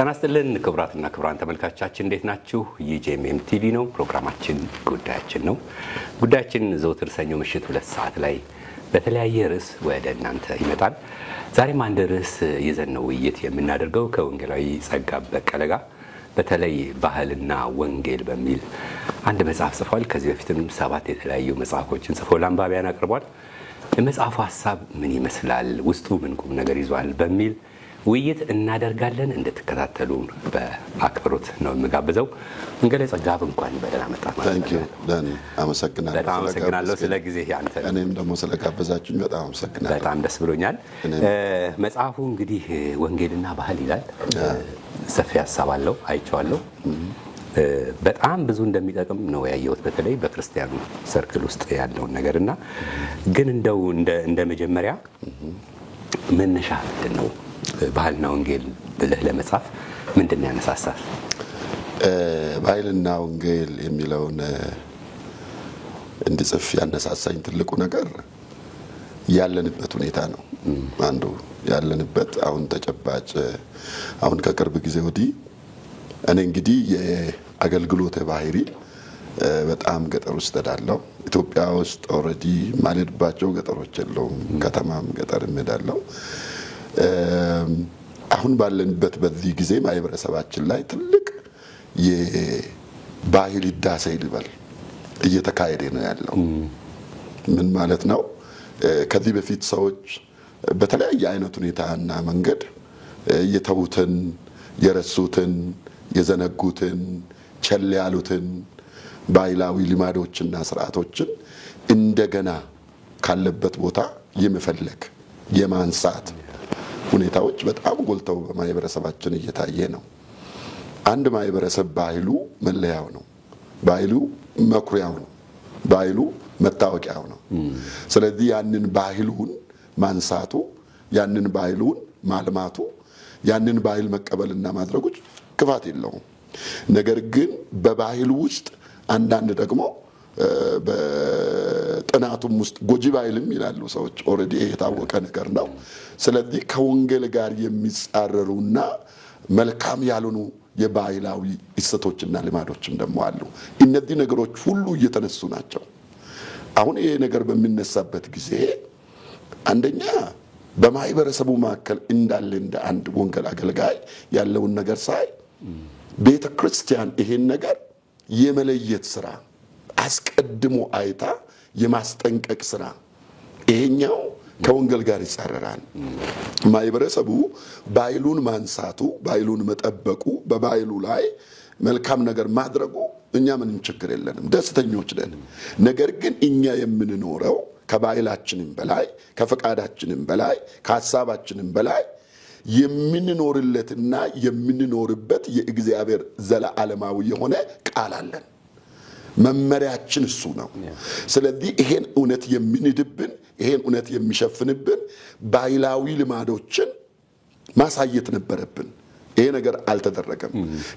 ጤና ይስጥልን ክቡራትና ክቡራን ተመልካቾቻችን እንዴት ናችሁ? የጄኤምኤም ቲቪ ነው። ፕሮግራማችን ጉዳያችን ነው። ጉዳያችን ዘወትር ሰኞ ምሽት 2 ሰዓት ላይ በተለያየ ርዕስ ወደ እናንተ ይመጣል። ዛሬም አንድ ርዕስ ይዘን ነው ውይይት የምናደርገው ከወንጌላዊ ጸጋ በቀለ ጋር በተለይ ባህልና ወንጌል በሚል አንድ መጽሐፍ ጽፏል። ከዚህ በፊትም 7 የተለያዩ መጽሐፎችን ጽፎ ለአንባቢያን አቅርቧል። የመጽሐፉ ሐሳብ ምን ይመስላል፣ ውስጡ ምን ቁም ነገር ይዟል በሚል ውይይት እናደርጋለን። እንድትከታተሉ በአክብሮት ነው የምጋብዘው። ወንጌላዊ ጸጋ እንኳን በደህና መጣ ማለት ነው። ታንኪ ዩ ዳኒ፣ አመሰግናለሁ። በጣም አመሰግናለሁ ስለ ጊዜ ያንተ። እኔም ደግሞ ስለጋበዛችሁኝ በጣም አመሰግናለሁ። በጣም ደስ ብሎኛል። መጽሐፉ እንግዲህ ወንጌልና ባህል ይላል። ሰፊ ሐሳብ አለው፣ አይቼዋለሁ። በጣም ብዙ እንደሚጠቅም ነው ያየሁት፣ በተለይ በክርስቲያኑ ሰርክል ውስጥ ያለውን ነገርና ግን እንደው እንደ መጀመሪያ መነሻ ምንድን ነው? ባህልና ወንጌል ብለህ ለመጻፍ ምንድን ያነሳሳል? ባህልና ወንጌል የሚለውን እንድጽፍ ያነሳሳኝ ትልቁ ነገር ያለንበት ሁኔታ ነው። አንዱ ያለንበት አሁን ተጨባጭ አሁን ከቅርብ ጊዜ ወዲህ እኔ እንግዲህ የአገልግሎት ባህሪ በጣም ገጠር ውስጥ እሄዳለሁ። ኢትዮጵያ ውስጥ ኦልሬዲ ማለድባቸው ገጠሮች የለውም፣ ከተማም ገጠርም እሄዳለሁ። አሁን ባለንበት በዚህ ጊዜ ማህበረሰባችን ላይ ትልቅ የባህል ህዳሴ ይልበል እየተካሄደ ነው ያለው። ምን ማለት ነው? ከዚህ በፊት ሰዎች በተለያየ አይነት ሁኔታና መንገድ የተውትን፣ የረሱትን፣ የዘነጉትን፣ ቸል ያሉትን ባህላዊ ልማዶችና ስርዓቶችን እንደገና ካለበት ቦታ የመፈለግ የማንሳት ሁኔታዎች በጣም ጎልተው በማህበረሰባችን እየታየ ነው። አንድ ማህበረሰብ ባህሉ መለያው ነው፣ ባህሉ መኩሪያው ነው፣ ባህሉ መታወቂያው ነው። ስለዚህ ያንን ባህሉን ማንሳቱ፣ ያንን ባህሉን ማልማቱ፣ ያንን ባህል መቀበልና ማድረጉ ክፋት የለውም። ነገር ግን በባህሉ ውስጥ አንዳንድ ደግሞ በጥናቱም ውስጥ ጎጂ ባህልም ይላሉ ሰዎች። ኦልሬዲ የታወቀ ነገር ነው። ስለዚህ ከወንጌል ጋር የሚጻረሩና መልካም ያልሆኑ የባህላዊ እሴቶችና ልማዶችም ደግሞ አሉ። እነዚህ ነገሮች ሁሉ እየተነሱ ናቸው። አሁን ይሄ ነገር በሚነሳበት ጊዜ አንደኛ በማህበረሰቡ መካከል እንዳለ እንደ አንድ ወንጌል አገልጋይ ያለውን ነገር ሳይ ቤተክርስቲያን ይሄን ነገር የመለየት ስራ አስቀድሞ አይታ የማስጠንቀቅ ስራ፣ ይሄኛው ከወንጌል ጋር ይጻረራል። ማህበረሰቡ ባህሉን ማንሳቱ፣ ባህሉን መጠበቁ፣ በባህሉ ላይ መልካም ነገር ማድረጉ እኛ ምንም ችግር የለንም፣ ደስተኞች ነን። ነገር ግን እኛ የምንኖረው ከባህላችንም በላይ ከፈቃዳችንም በላይ ከሐሳባችንም በላይ የምንኖርለትና የምንኖርበት የእግዚአብሔር ዘላለማዊ የሆነ ቃል አለን። መመሪያችን እሱ ነው። ስለዚህ ይሄን እውነት የሚንድብን፣ ይሄን እውነት የሚሸፍንብን ባህላዊ ልማዶችን ማሳየት ነበረብን። ይሄ ነገር አልተደረገም።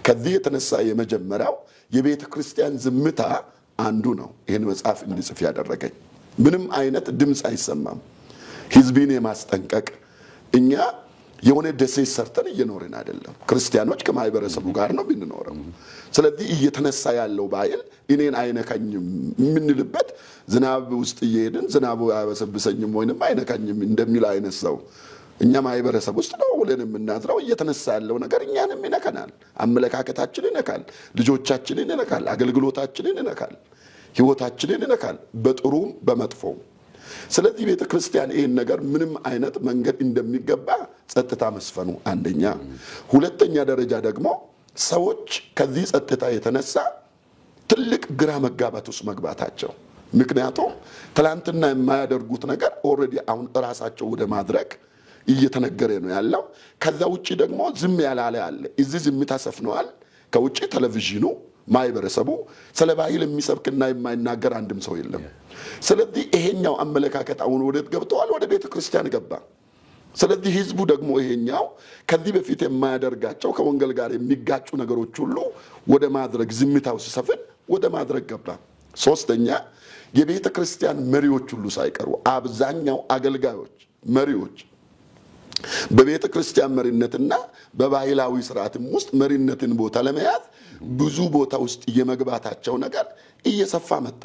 ከዚህ የተነሳ የመጀመሪያው የቤተ ክርስቲያን ዝምታ አንዱ ነው ይሄን መጽሐፍ እንድጽፍ ያደረገኝ። ምንም አይነት ድምፅ አይሰማም። ህዝብን የማስጠንቀቅ እኛ የሆነ ደሴት ሰርተን እየኖርን አይደለም። ክርስቲያኖች ከማህበረሰቡ ጋር ነው ብንኖረው። ስለዚህ እየተነሳ ያለው ባህል እኔን አይነካኝም የምንልበት ዝናብ ውስጥ እየሄድን ዝናቡ አያበሰብሰኝም ወይንም አይነካኝም እንደሚል አይነት ሰው እኛ ማህበረሰብ ውስጥ ነው ብለን የምናድረው። እየተነሳ ያለው ነገር እኛንም ይነካናል፣ አመለካከታችንን ይነካል፣ ልጆቻችንን ይነካል፣ አገልግሎታችንን ይነካል፣ ህይወታችንን ይነካል፣ በጥሩም በመጥፎም። ስለዚህ ቤተ ክርስቲያን ይሄን ነገር ምንም አይነት መንገድ እንደሚገባ ጸጥታ መስፈኑ አንደኛ። ሁለተኛ ደረጃ ደግሞ ሰዎች ከዚህ ጸጥታ የተነሳ ትልቅ ግራ መጋባት ውስጥ መግባታቸው። ምክንያቱም ትላንትና የማያደርጉት ነገር ኦልሬዲ አሁን ራሳቸው ወደ ማድረግ እየተነገረ ነው ያለው። ከዛ ውጪ ደግሞ ዝም ያላለ አለ። እዚህ ዝምታ ሰፍነዋል። ከውጪ ቴሌቪዥኑ ማህበረሰቡ ስለ ባህል የሚሰብክና የማይናገር አንድም ሰው የለም። ስለዚህ ይሄኛው አመለካከት አሁን ወዴት ገብተዋል? ወደ ቤተ ክርስቲያን ገባ። ስለዚህ ህዝቡ ደግሞ ይሄኛው ከዚህ በፊት የማያደርጋቸው ከወንጌል ጋር የሚጋጩ ነገሮች ሁሉ ወደ ማድረግ ዝምታው ሲሰፍን ወደ ማድረግ ገባ። ሶስተኛ የቤተ ክርስቲያን መሪዎች ሁሉ ሳይቀሩ አብዛኛው አገልጋዮች፣ መሪዎች በቤተ ክርስቲያን መሪነትና በባህላዊ ስርዓትም ውስጥ መሪነትን ቦታ ለመያዝ ብዙ ቦታ ውስጥ የመግባታቸው ነገር እየሰፋ መጣ።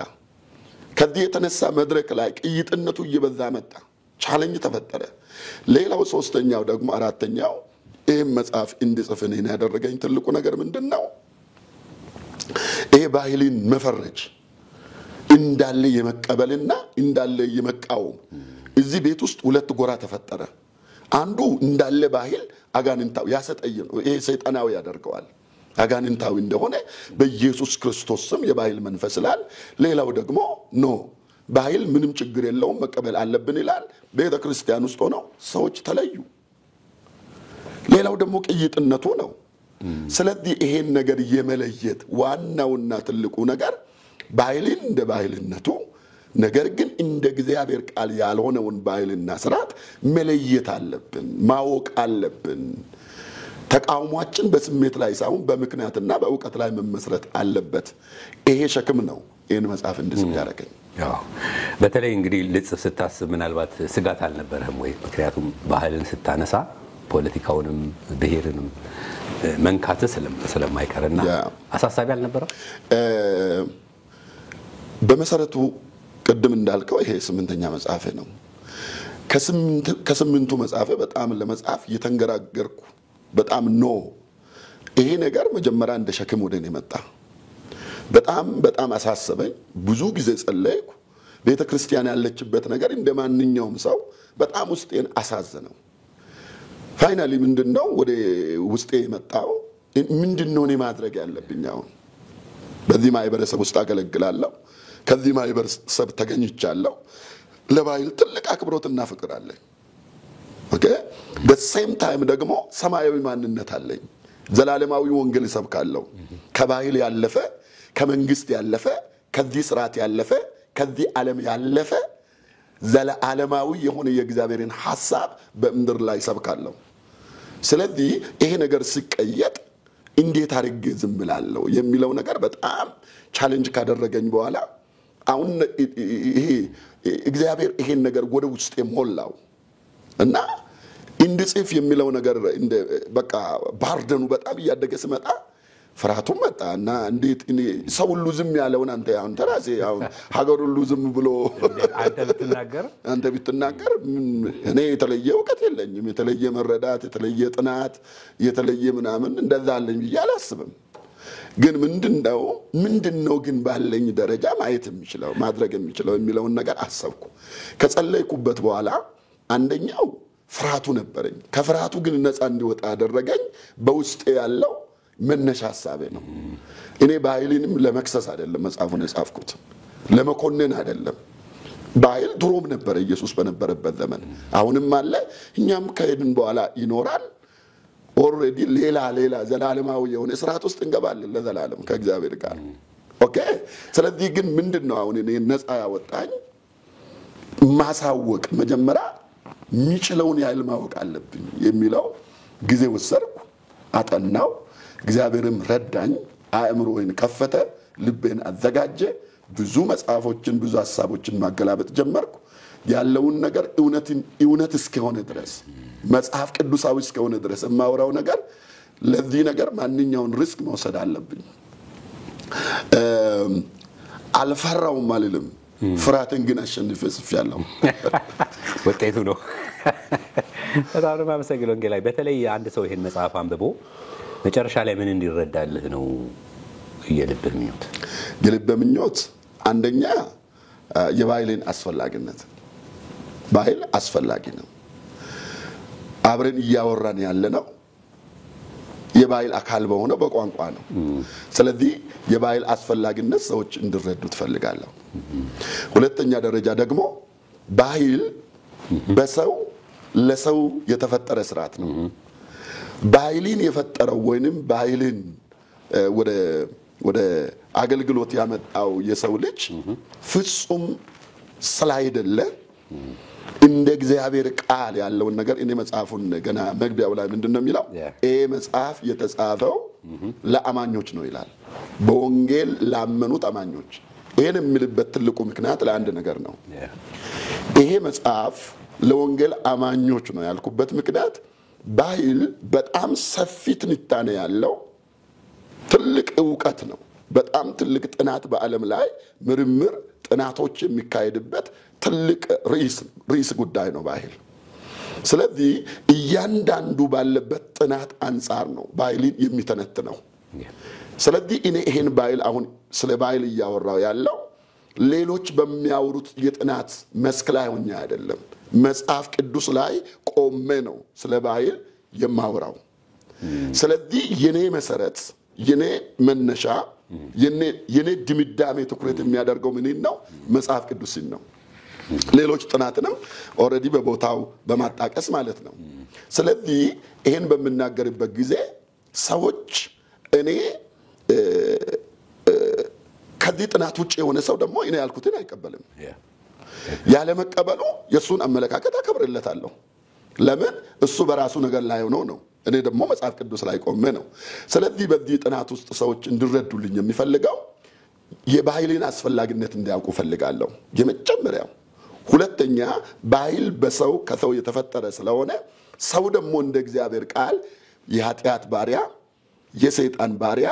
ከዚህ የተነሳ መድረክ ላይ ቅይጥነቱ እየበዛ መጣ። ቻሌንጅ ተፈጠረ። ሌላው ሶስተኛው ደግሞ አራተኛው ይህም መጽሐፍ እንድጽፍ እኔን ያደረገኝ ትልቁ ነገር ምንድነው? ይሄ ባህልን መፈረጅ እንዳለ የመቀበልና እንዳለ የመቃወም እዚህ ቤት ውስጥ ሁለት ጎራ ተፈጠረ። አንዱ እንዳለ ባህል አጋንንታዊ ያሰጠይ ነው፣ ይሄ ሰይጣናዊ ያደርገዋል። አጋንንታዊ እንደሆነ በኢየሱስ ክርስቶስ ስም የባህል መንፈስ ይላል። ሌላው ደግሞ ኖ ባህል ምንም ችግር የለውም መቀበል አለብን ይላል። ቤተ ክርስቲያን ውስጥ ሆነው ሰዎች ተለዩ። ሌላው ደግሞ ቅይጥነቱ ነው። ስለዚህ ይሄን ነገር የመለየት ዋናውና ትልቁ ነገር ባህልን እንደ ባህልነቱ ነገር ግን እንደ እግዚአብሔር ቃል ያልሆነውን ባህልና ስርዓት መለየት አለብን፣ ማወቅ አለብን። ተቃውሟችን በስሜት ላይ ሳይሆን በምክንያትና በእውቀት ላይ መመስረት አለበት። ይሄ ሸክም ነው ይሄን መጽሐፍ እንድጽፍ ያደረገኝ። በተለይ እንግዲህ ልጽፍ ስታስብ ምናልባት ስጋት አልነበረህም ወይ? ምክንያቱም ባህልን ስታነሳ ፖለቲካውንም ብሔርንም መንካት ስለማይቀርና አሳሳቢ አልነበረም? በመሰረቱ ቅድም እንዳልከው ይሄ 8ኛ መጽሐፌ ነው። ከስምንቱ መጽሐፌ በጣም ለመጽሐፍ የተንገራገርኩ በጣም ይሄ ነገር መጀመሪያ እንደ ሸክም ወደኔ መጣ። በጣም አሳሰበኝ። ብዙ ጊዜ ጸለይኩ። ቤተ ክርስቲያን ያለችበት ነገር እንደማንኛውም ሰው በጣም ውስጤን አሳዘነው። ፋይናሊ ምንድነው ወደ ውስጤ የመጣው? ምንድነው እኔ ማድረግ ያለብኝ? አሁን በዚህ ማህበረሰብ ውስጥ አገለግላለሁ። ከዚህ ማህበረሰብ ተገኝቻለሁ። ለባህል ትልቅ አክብሮትና ፍቅር አለኝ። ኦኬ በሴም ታይም ደግሞ ሰማያዊ ማንነት አለኝ። ዘላለማዊ ወንጌል እሰብካለሁ። ከባህል ያለፈ፣ ከመንግስት ያለፈ፣ ከዚህ ስርዓት ያለፈ፣ ከዚህ ዓለም ያለፈ ዘላለማዊ የሆነ የእግዚአብሔርን ሐሳብ በምድር ላይ እሰብካለሁ። ስለዚህ ይሄ ነገር ሲቀየጥ እንዴት አድርጌ ዝም ብላለሁ የሚለው ነገር በጣም ቻሌንጅ ካደረገኝ በኋላ አሁን ይሄ እግዚአብሔር ይሄን ነገር ወደ ውስጥ ሞላው እና እንድጽፍ የሚለው ነገር እንደ በቃ ባርደኑ በጣም እያደገ ሲመጣ ፍርሃቱ መጣ እና እንዴት እኔ ሰው ሁሉ ዝም ያለውን አንተ ራሴ አሁን ሀገር ሁሉ ዝም ብሎ አንተ ብትናገር እኔ የተለየ እውቀት የለኝም፣ የተለየ መረዳት፣ የተለየ ጥናት፣ የተለየ ምናምን እንደዛ አለኝ ብዬ አላስብም። ግን ምንድነው ግን ባለኝ ደረጃ ማየት የሚችለው ማድረግ የሚችለው የሚለውን ነገር አሰብኩ። ከጸለይኩበት በኋላ አንደኛው ፍርሃቱ ነበረኝ። ከፍርሃቱ ግን ነፃ እንዲወጣ ያደረገኝ በውስጤ ያለው መነሻ ሐሳቤ ነው። እኔ ባህልንም ለመክሰስ አይደለም መጽሐፉን የጻፍኩት፣ ለመኮነን አይደለም። ባህል ድሮም ነበረ ኢየሱስ በነበረበት ዘመን፣ አሁንም አለ፣ እኛም ከሄድን በኋላ ይኖራል። ኦልሬዲ ሌላ ዘላለማዊ የሆነ ስርዓት ውስጥ እንገባለን ለዘላለም ከእግዚአብሔር ጋር። ኦኬ ስለዚህ ግን ምንድነው አሁን እኔ ነፃ ያወጣኝ? ማሳወቅ መጀመሪያ የሚችለውን ያህል ማወቅ አለብኝ የሚለው ጊዜ ወሰድኩ፣ አጠናው። እግዚአብሔርም ረዳኝ፣ አእምሮዬን ከፈተ፣ ልቤን አዘጋጀ። ብዙ መጽሐፎችን ብዙ ሐሳቦችን ማገላበጥ ጀመርኩ። ያለውን ነገር እውነት እስከሆነ ድረስ መጽሐፍ ቅዱሳዊ እስከሆነ ድረስ የማወራው ነገር ለዚህ ነገር ማንኛውን ሪስክ መውሰድ አለብኝ። አልፈራውም አልልም፣ ፍርሃትን ግን አሸንፌ ጽፌያለሁ። ውጤቱ ነው። በጣም ማመሰግነው ወንጌላዊ። በተለይ አንድ ሰው ይሄን መጽሐፍ አንብቦ መጨረሻ ላይ ምን እንዲረዳልህ ነው የልብህ ምኞት? የልብህ ምኞት አንደኛ የባህልን አስፈላጊነት። ባህል አስፈላጊ ነው። አብረን እያወራን ያለነው የባህል አካል በሆነ በቋንቋ ነው። ስለዚህ የባህል አስፈላጊነት ሰዎች እንዲረዱ ትፈልጋለሁ። ሁለተኛ ደረጃ ደግሞ ባህል በሰው ለሰው የተፈጠረ ስርዓት ነው። ባህልን የፈጠረው ወይንም ባህልን ወደ አገልግሎት ያመጣው የሰው ልጅ ፍጹም ስላይደለ እንደ እግዚአብሔር ቃል ያለውን ነገር እኔ መጽሐፉን ገና መግቢያው ላይ ምንድነው የሚለው? መጽሐፍ የተጻፈው ለአማኞች ነው ይላል። በወንጌል ላመኑት አማኞች። ይሄን የሚልበት ትልቁ ምክንያት ለአንድ ነገር ነው። ይሄ መጽሐፍ ለወንጌል አማኞች ነው ያልኩበት ምክንያት ባህል በጣም ሰፊ ትንታኔ ያለው ትልቅ ዕውቀት ነው። በጣም ትልቅ ጥናት በዓለም ላይ ምርምር ጥናቶች የሚካሄድበት ትልቅ ርዕስ ጉዳይ ነው ባህል። ስለዚህ እያንዳንዱ ባለበት ጥናት አንጻር ነው ባህልን የሚተነትነው። ስለዚህ እኔ ይሄን ባህል አሁን ስለ ባህል እያወራው ያለው ሌሎች በሚያወሩት የጥናት መስክ ላይ ሆኜ አይደለም፣ መጽሐፍ ቅዱስ ላይ ቆሜ ነው ስለ ባህል የማወራው። ስለዚህ የኔ መሰረት የኔ መነሻ የኔ ድምዳሜ ትኩረት የሚያደርገው ምን ነው? መጽሐፍ ቅዱስን ነው። ሌሎች ጥናትንም ኦልሬዲ በቦታው በማጣቀስ ማለት ነው። ስለዚህ ይሄን በመናገርበት ጊዜ ሰዎች እኔ ከዚህ ጥናት ውጭ የሆነ ሰው ደግሞ እኔ ያልኩትን አይቀበልም። ያለ መቀበሉ የሱን አመለካከት አከብርለታለሁ። ለምን? እሱ በራሱ ነገር ላይ ሆኖ ነው፣ እኔ ደግሞ መጽሐፍ ቅዱስ ላይ ቆሜ ነው። ስለዚህ በዚህ ጥናት ውስጥ ሰዎች እንዲረዱልኝ የሚፈልገው የባህልን አስፈላጊነት እንዲያውቁ ፈልጋለሁ። የመጀመሪያው። ሁለተኛ ባህል በሰው ከሰው የተፈጠረ ስለሆነ ሰው ደግሞ እንደ እግዚአብሔር ቃል የኃጢአት ባሪያ፣ የሰይጣን ባሪያ፣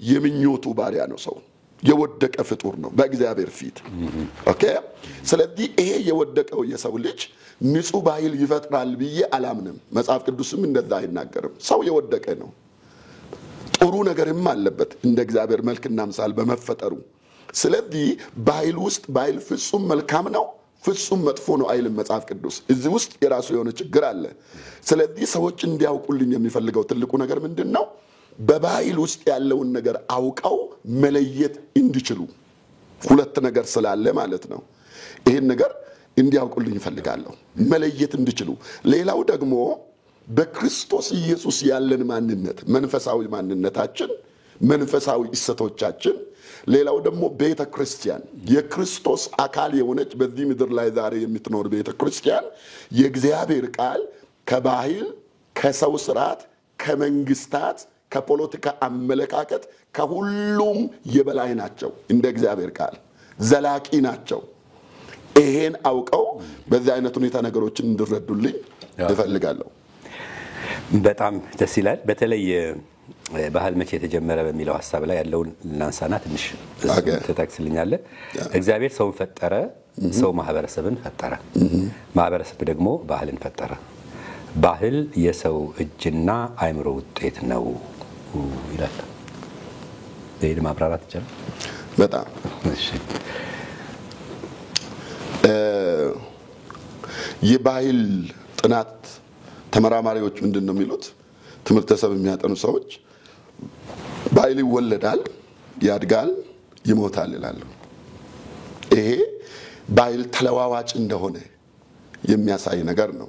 የምኞቱ ባሪያ ነው። ሰው የወደቀ ፍጡር ነው በእግዚአብሔር ፊት። ኦኬ። ስለዚህ ይሄ የወደቀው የሰው ልጅ ንጹህ ባህል ይፈጥራል ብዬ አላምንም። መጽሐፍ ቅዱስም እንደዛ አይናገርም። ሰው የወደቀ ነው። ጥሩ ነገርም አለበት እንደ እግዚአብሔር መልክና ምሳል በመፈጠሩ። ስለዚህ ባህል ውስጥ ባህል ፍጹም መልካም ነው፣ ፍጹም መጥፎ ነው አይልም መጽሐፍ ቅዱስ። እዚህ ውስጥ የራሱ የሆነ ችግር አለ። ስለዚህ ሰዎች እንዲያውቁልኝ የሚፈልገው ትልቁ ነገር ምንድን ነው? በባህል ውስጥ ያለውን ነገር አውቀው መለየት እንዲችሉ። ሁለት ነገር ስላለ ማለት ነው። ይህን ነገር እንዲያውቁልኝ እፈልጋለሁ፣ መለየት እንዲችሉ። ሌላው ደግሞ በክርስቶስ ኢየሱስ ያለን ማንነት፣ መንፈሳዊ ማንነታችን፣ መንፈሳዊ እሴቶቻችን፣ ሌላው ደግሞ ቤተ ክርስቲያን የክርስቶስ አካል የሆነች በዚህ ምድር ላይ ዛሬ የምትኖር ቤተ ክርስቲያን የእግዚአብሔር ቃል ከባህል፣ ከሰው ስርዓት፣ ከመንግስታት፣ ከፖለቲካ አመለካከት ከሁሉም የበላይ ናቸው። እንደ እግዚአብሔር ቃል ዘላቂ ናቸው። ይሄን አውቀው በዚህ አይነት ሁኔታ ነገሮችን እንዲረዱልኝ እፈልጋለሁ። በጣም ደስ ይላል። በተለይ ባህል መቼ የተጀመረ በሚለው ሐሳብ ላይ ያለውን ላንሳና ትንሽ ተጠቅስልኛለህ። እግዚአብሔር ሰውን ፈጠረ፣ ሰው ማህበረሰብን ፈጠረ፣ ማህበረሰብ ደግሞ ባህልን ፈጠረ። ባህል የሰው እጅና አእምሮ ውጤት ነው ይላል። ይሄን ማብራራት ይቻላል? በጣም እሺ። የባህል ጥናት ተመራማሪዎች ምንድን ነው የሚሉት? ትምህርተ ሰብ የሚያጠኑ ሰዎች ባህል ይወለዳል፣ ያድጋል፣ ይሞታል ይላሉ። ይሄ ባህል ተለዋዋጭ እንደሆነ የሚያሳይ ነገር ነው።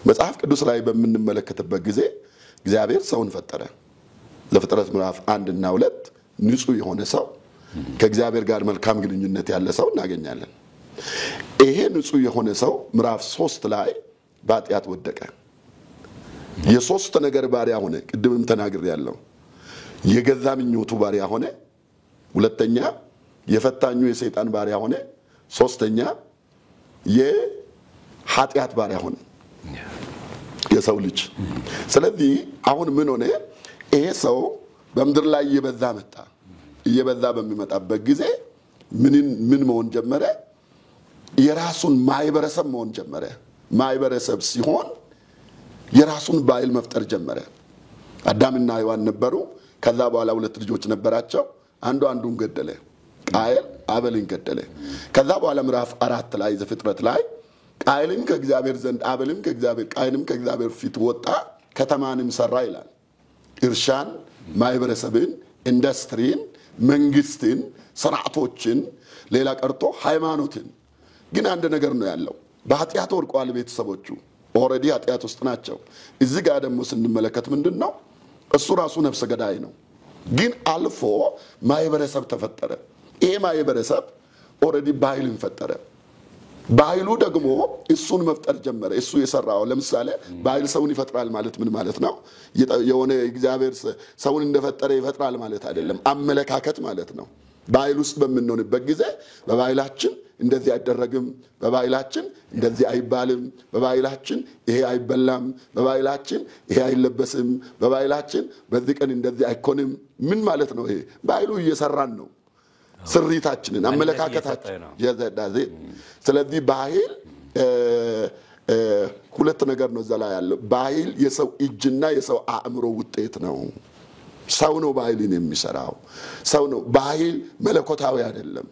መጽሐፍ ቅዱስ ላይ በምንመለከትበት ጊዜ እግዚአብሔር ሰውን ፈጠረ። ዘፍጥረት ምዕራፍ 1 እና 2 ንጹህ የሆነ ሰው ከእግዚአብሔር ጋር መልካም ግንኙነት ያለ ሰው እናገኛለን። ይሄ ንጹህ የሆነ ሰው ምዕራፍ 3 ላይ በኃጢአት ወደቀ። የሶስት ነገር ባሪያ ሆነ። ቅድምም ተናግሬያለሁ። የገዛ ምኞቱ ባሪያ ሆነ። ሁለተኛ የፈታኙ የሰይጣን ባሪያ ሆነ። ሶስተኛ የኃጢአት ባሪያ ሆነ የሰው ልጅ። ስለዚህ አሁን ምን ሆነ? ይሄ ሰው በምድር ላይ እየበዛ መጣ። እየበዛ በሚመጣበት ጊዜ ምን መሆን ጀመረ? የራሱን ማህበረሰብ መሆን ጀመረ። ማህበረሰብ ሲሆን የራሱን ባህል መፍጠር ጀመረ። አዳምና ሔዋን ነበሩ። ከዛ በኋላ 2 ልጆች ነበራቸው። አንዱን ገደለ። ቃየል አቤልን ገደለ። ከዛ በኋላ ምዕራፍ 4 ላይ ዘፍጥረት ላይ ቃየልም ከእግዚአብሔር ዘንድ አቤልም ከእግዚአብሔር ቃየልም ከእግዚአብሔር ፊት ወጣ፣ ከተማንም ሰራ ይላል። እርሻን፣ ማህበረሰብን፣ ኢንዱስትሪን፣ መንግስትን፣ ስርዓቶችን፣ ሌላ ቀርቶ ሃይማኖትን። ግን አንድ ነገር ነው ያለው። በኃጢአት ወድቀዋል ቤተሰቦቹ። ኦልሬዲ ኃጢአት ውስጥ ናቸው። እዚህ ጋር ደግሞ ስንመለከት ምንድን ነው? እሱ ራሱ ነፍሰ ገዳይ ነው። ግን አልፎ ማህበረሰብ ተፈጠረ። ይሄ ማህበረሰብ ኦልሬዲ ባህልን ፈጠረ። ባህሉ ደግሞ እሱን መፍጠር ጀመረ። እሱ የሰራው ለምሳሌ ባህል ሰውን ይፈጥራል ማለት ምን ማለት ነው? የሆነ እግዚአብሔር ሰውን እንደፈጠረ ይፈጥራል ማለት አይደለም። አመለካከት ማለት ነው። ባህል ውስጥ በምንሆንበት ጊዜ በባህላችን እንደዚህ አይደረግም፣ በባህላችን እንደዚህ አይባልም፣ በባህላችን ይሄ አይበላም፣ በባህላችን ይሄ አይለበስም፣ በባህላችን በዚህ ቀን እንደዚህ አይኮንም። ምን ማለት ነው? ይሄ ባህሉ እየሰራን ነው ስሪታችንን አመለካከታችን የዘዳዜ። ስለዚህ ባህል ሁለት ነገር ነው እዛ ላይ ያለው። ባህል የሰው እጅና የሰው አእምሮ ውጤት ነው። ሰው ነው ባህልን የሚሰራው፣ ሰው ነው። ባህል መለኮታዊ አይደለም።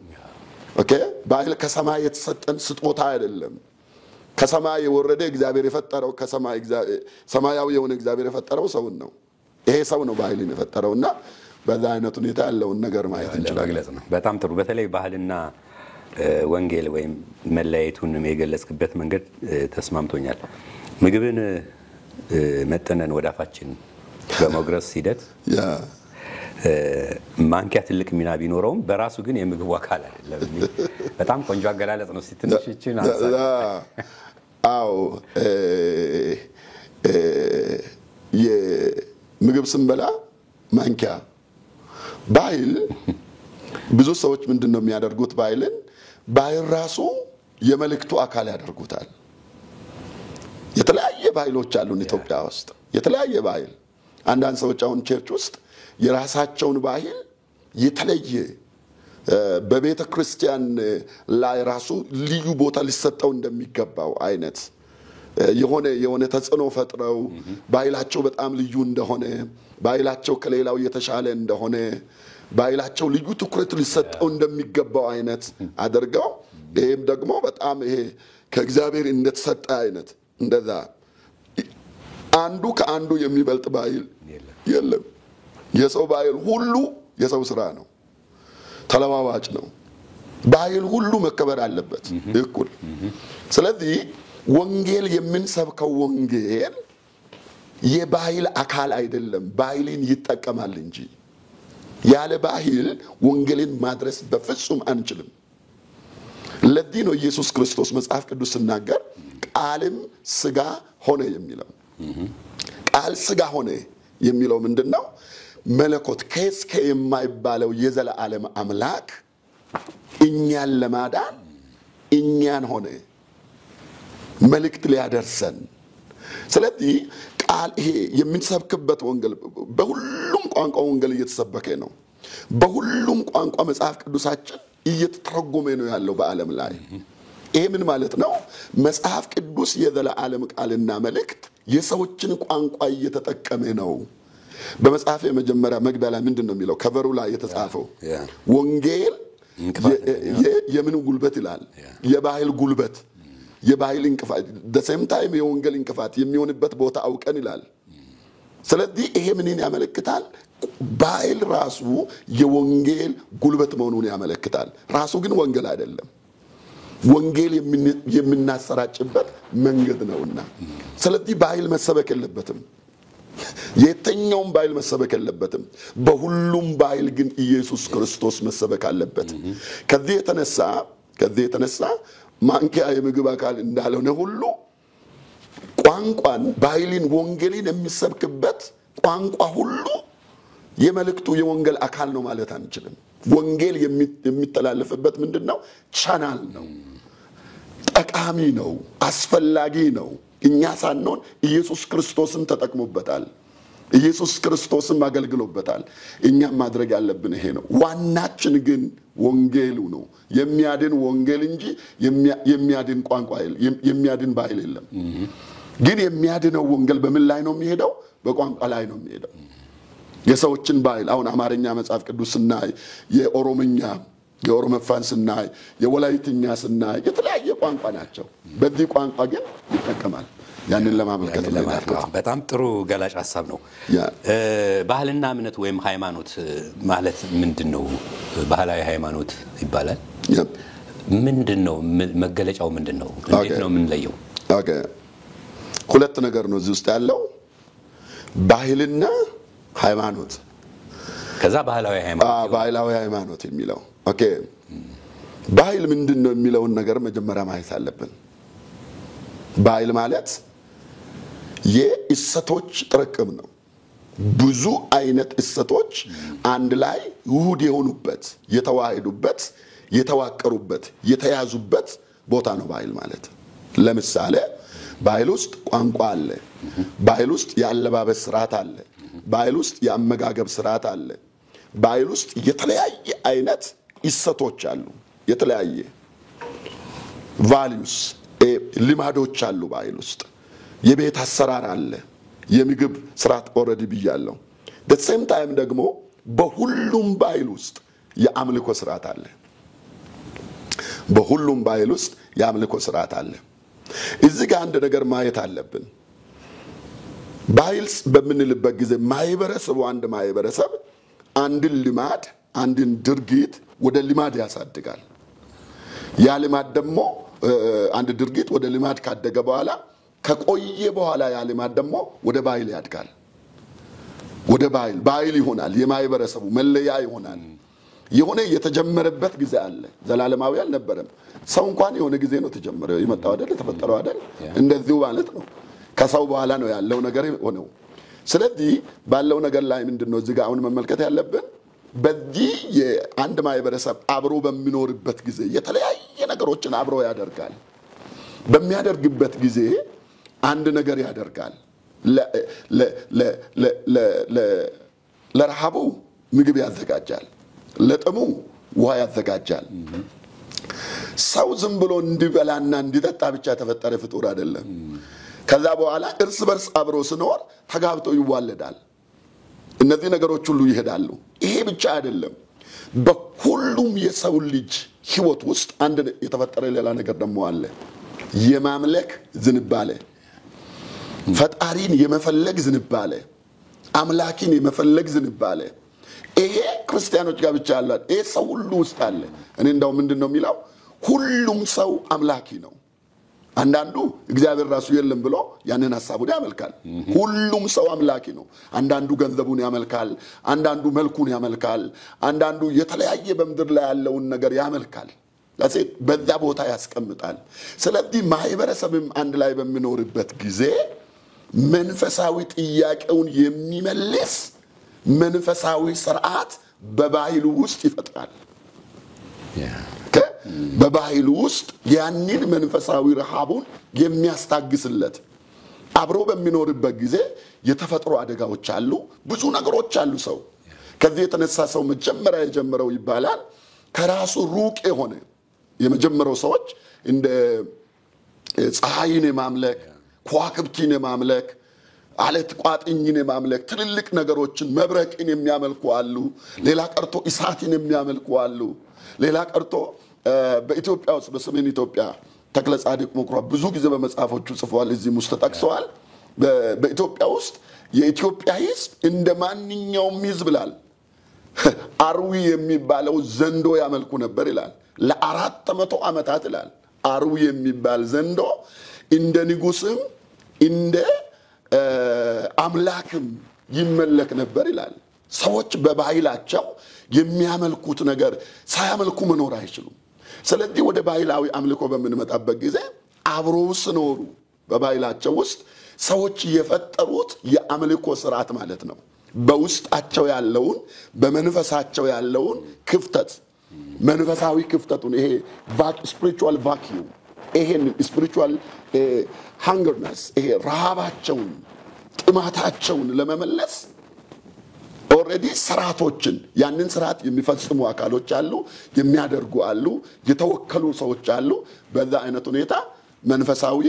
ኦኬ፣ ባህል ከሰማይ የተሰጠን ስጦታ አይደለም። ከሰማይ የወረደ እግዚአብሔር የፈጠረው ሰማያዊ የሆነ እግዚአብሔር የፈጠረው ሰውን ነው። ይሄ ሰው ነው ባህልን የፈጠረውና በዛ አይነት ሁኔታ ያለውን ነገር ማየት እንችላለን። በጣም ጥሩ። በተለይ ባህልና ወንጌል ወይም መለያየቱን የገለጽክበት መንገድ ተስማምቶኛል። ምግብን መጠነን ወደ አፋችን በመጉረስ ሂደት ማንኪያ ትልቅ ሚና ቢኖረውም በራሱ ግን የምግቡ አካል አይደለም። በጣም ቆንጆ አገላለጽ ነው። ሲትንሽችን አዎ የምግብ ስንበላ ማንኪያ ባህል ብዙ ሰዎች ምንድነው የሚያደርጉት? ባህል ራሱ የመልእክቱ አካል ያደርጉታል። የተለያየ ባህሎች አሉን ኢትዮጵያ ውስጥ የተለያየ ባህል። አንዳንድ ሰዎች አሁን ቸርች ውስጥ የራሳቸውን ባህል የተለየ በቤተ ክርስቲያን ላይ ራሱ ልዩ ቦታ ሊሰጠው እንደሚገባው አይነት የሆነ ተጽዕኖ ፈጥረው ባህላቸው በጣም ልዩ እንደሆነ፣ ባህላቸው ከሌላው የተሻለ እንደሆነ፣ ባህላቸው ልዩ ትኩረት ሊሰጠው እንደሚገባው አይነት አድርገው ይሄም ደግሞ በጣም ይሄ ከእግዚአብሔር እንደተሰጠ አይነት እንደዛ አንዱ ከአንዱ የሚበልጥ ባህል የለም። የሰው ባህል ሁሉ የሰው ስራ ነው፣ ተለዋዋጭ ነው። ባህል ሁሉ መከበር አለበት እኩል። ስለዚህ ወንጌል የምንሰብከው ወንጌል የባህል አካል አይደለም፣ ባህልን ይጠቀማል እንጂ ያለ ባህል ወንጌልን ማድረስ በፍጹም አንችልም። ለዚህ ነው ኢየሱስ ክርስቶስ መጽሐፍ ቅዱስ ሲናገር ቃልም ስጋ ሆነ የሚለው። ቃል ስጋ ሆነ የሚለው ምንድነው? መለኮት ከስከ የማይባለው የዘላለም አምላክ እኛን ለማዳን እኛን ሆነ መልእክት ሊያደርሰን። ስለዚህ ቃል ይሄ የምንሰብክበት ወንጌል በሁሉም ቋንቋ ወንጌል እየተሰበከ ነው። በሁሉም ቋንቋ መጽሐፍ ቅዱሳችን እየተተረጎመ ነው ያለው በዓለም ላይ። ይሄ ምን ማለት ነው? መጽሐፍ ቅዱስ የዘላለም ቃልና መልእክት የሰዎችን ቋንቋ እየተጠቀመ ነው። በመጽሐፍ የመጀመሪያ መግቢያ ላይ ምንድነው የሚለው? ከበሩ ላይ የተጻፈው ወንጌል የምን ጉልበት ይላል? የባህል ጉልበት፣ የባህል እንቅፋት ደሰም ታይም የወንጌል እንቅፋት የሚሆንበት ቦታ አውቀን ይላል። ስለዚህ ይሄ ምንን ያመለክታል? ባህል ራሱ የወንጌል ጉልበት መሆኑን ያመለክታል። ራሱ ግን ወንጌል አይደለም፣ ወንጌል የምናሰራጭበት መንገድ ነውና። ስለዚህ ባህል መሰበክ የለበትም፣ የተኛውም ባህል መሰበክ የለበትም። በሁሉም ባህል ግን ኢየሱስ ክርስቶስ መሰበክ አለበት። ከዚህ የተነሳ ማንኪያ የምግብ አካል እንዳልሆነ ሁሉ ቋንቋን፣ ባህልን፣ ወንጌልን የሚሰብክበት ቋንቋ ሁሉ የመልእክቱ የወንጌል አካል ነው ማለት አንችልም። ወንጌል የሚተላለፍበት ምንድነው? ቻናል ነው፣ ጠቃሚ ነው፣ አስፈላጊ ነው። እኛ ሳንሆን ኢየሱስ ክርስቶስም ተጠቅሞበታል፣ ኢየሱስ ክርስቶስም አገልግሎበታል። እኛም ማድረግ ያለብን ይሄ ነው። ዋናችን ግን ወንጌሉ ነው። የሚያድን ወንጌል እንጂ የሚያድን ቋንቋ የሚያድን ባህል የለም። ግን የሚያድነው ወንጌል በምን ላይ ነው የሚሄደው? በቋንቋ ላይ ነው የሚሄደው። የሰዎችን ባህል አሁን አማርኛ መጽሐፍ ቅዱስ ስናይ፣ የኦሮሞፋን ስናይ፣ የወላይትኛ ስናይ የተለያየ ቋንቋ ናቸው። በዚህ ቋንቋ ግን ይጠቀማል። ያንን ለማመልከት በጣም ጥሩ ገላጭ ሐሳብ ነው። ባህልና እምነት ወይም ሃይማኖት ማለት ምንድነው? ባህላዊ ሃይማኖት ይባላል። ምንድነው መገለጫው? ምንድነው? እንዴት ነው የምንለየው? ኦኬ፣ ሁለት ነገር ነው እዚህ ውስጥ ያለው፣ ባህልና ሃይማኖት። ከዛ ባህላዊ ሃይማኖት የሚለው ኦኬ፣ ባህል ምንድነው የሚለውን ነገር መጀመሪያ ማየት አለብን። ባህል ማለት የእሰቶች ጥርቅም ነው። ብዙ አይነት እሰቶች አንድ ላይ ውህድ የሆኑበት፣ የተዋሃዱበት የተዋቀሩበት የተያዙበት ቦታ ነው ባህል ማለት። ለምሳሌ ባህል ውስጥ ቋንቋ አለ፣ ባህል ውስጥ የአለባበስ ስርዓት አለ፣ ባህል ውስጥ የአመጋገብ ስርዓት አለ፣ ባህል ውስጥ የተለያየ አይነት እሴቶች አሉ፣ የተለያየ ቫልዩስ ልማዶች አሉ ባህል ውስጥ። የቤት አሰራር አለ፣ የምግብ ስርዓት ኦልሬዲ ብያለሁ። the same time ደግሞ በሁሉም ባህል ውስጥ የአምልኮ ስርዓት አለ። በሁሉም ባህል ውስጥ የአምልኮ ስርዓት አለ። እዚህ ጋር አንድ ነገር ማየት አለብን። ባህል በምንልበት ጊዜ ማህበረሰቡ አንድ ማህበረሰብ አንድን ልማድ አንድን ድርጊት ወደ ልማድ ያሳድጋል። ያ ልማድ ደግሞ አንድ ድርጊት ወደ ልማድ ካደገ በኋላ ከቆየ በኋላ ያ ልማድ ደግሞ ወደ ባህል ያድጋል። ወደ ባህል ይሆናል፣ የማህበረሰቡ መለያ ይሆናል። የሆነ የተጀመረበት ጊዜ አለ፣ ዘላለማዊ አልነበረም። ሰው እንኳን የሆነ ጊዜ ነው ተጀመረው የመጣው አይደል፣ የተፈጠረው አይደል? እንደዚሁ ማለት ነው። ከሰው በኋላ ነው ያለው ነገር ሆነው። ስለዚህ ባለው ነገር ላይ ምንድነው እዚህ ጋር አሁን መመልከት ያለብን? በዚህ የአንድ ማህበረሰብ አብሮ በሚኖርበት ጊዜ የተለያየ ነገሮችን አብሮ ያደርጋል። በሚያደርግበት ጊዜ አንድ ነገር ያደርጋል። ለረሃቡ ምግብ ያዘጋጃል፣ ለጥሙ ውሃ ያዘጋጃል። ሰው ዝም ብሎ እንዲበላና እንዲጠጣ ብቻ የተፈጠረ ፍጡር አይደለም። ከዛ በኋላ እርስ በርስ አብሮ ሲኖር ተጋብቶ ይዋለዳል። እነዚህ ነገሮች ሁሉ ይሄዳሉ። ይሄ ብቻ አይደለም። በሁሉም የሰው ልጅ ህይወት ውስጥ አንድ የተፈጠረ ሌላ ነገር ደግሞ አለ። የማምለክ ዝንባሌ፣ ፈጣሪን የመፈለግ ዝንባሌ፣ አምላኪን የመፈለግ ዝንባሌ። ይሄ ክርስቲያኖች ጋር ብቻ አለ። ይሄ ሰው ሁሉ ውስጥ አለ። እኔ እንደው ምንድነው የሚለው ሁሉም ሰው አምላኪ ነው። አንዳንዱ እግዚአብሔር ራሱ የለም ብሎ ያንን ሐሳቡን ያመልካል። ሁሉም ሰው አምላኪ ነው። አንዳንዱ ገንዘቡን ያመልካል፣ አንዳንዱ መልኩን ያመልካል፣ አንዳንዱ የተለያየ በምድር ላይ ያለውን ነገር ያመልካል። ለሴት በዛ ቦታ ያስቀምጣል። ስለዚህ ማህበረሰብም አንድ ላይ በሚኖርበት ጊዜ መንፈሳዊ ጥያቄውን የሚመልስ መንፈሳዊ ስርዓት በባህሉ ውስጥ ይፈጥራል። በባህሉ ውስጥ ያንን መንፈሳዊ ረሃቡን የሚያስታግስለት አብሮ በሚኖርበት ጊዜ የተፈጥሮ አደጋዎች አሉ፣ ብዙ ነገሮች አሉ። ሰው ከዚህ የተነሳ ሰው መጀመሪያ የጀመረው ይባላል ከራሱ ሩቅ የሆነ የመጀመሪያው ሰዎች እንደ ፀሐይን የማምለክ ከዋክብትን የማምለክ አለት ቋጥኝን የማምለክ ትልልቅ ነገሮችን መብረቅን የሚያመልኩ አሉ። ሌላ ቀርቶ እሳትን የሚያመልኩ አሉ። ሌላ ቀርቶ በኢትዮጵያ ውስጥ በሰሜን ኢትዮጵያ ተክለ ጻድቅ መኩሪያ ብዙ ጊዜ በመጽሐፎቹ ጽፏል፣ እዚህ ውስጥ ተጠቅሰዋል። በኢትዮጵያ ውስጥ የኢትዮጵያ ሕዝብ እንደ ማንኛውም ሕዝብ ይላል አርዊ የሚባለው ዘንዶ ያመልኩ ነበር ይላል። ለ400 ዓመታት ይላል አርዊ የሚባል ዘንዶ እንደ ንጉስም እንደ አምላክም ይመለክ ነበር ይላል። ሰዎች በባህላቸው የሚያመልኩት ነገር ሳያመልኩ መኖር አይችሉም። ስለዚህ ወደ ባህላዊ አምልኮ በምንመጣበት ጊዜ አብረው ሲኖሩ በባህላቸው ውስጥ ሰዎች የፈጠሩት የአምልኮ ስርዓት ማለት ነው። በውስጣቸው ያለውን በመንፈሳቸው ያለውን ክፍተት መንፈሳዊ ክፍተቱን ይሄ ስፒሪቹዋል ቫኪዩም ይሄን ስፒሪቹዋል ሃንገርነስ ይሄ ረሃባቸውን ጥማታቸውን ለመመለስ ኦሬዲ ስርዓቶችን ያንን ስርዓት የሚፈጽሙ አካሎች አሉ፣ የሚያደርጉ አሉ፣ የተወከሉ ሰዎች አሉ። በዛ አይነት ሁኔታ መንፈሳዊ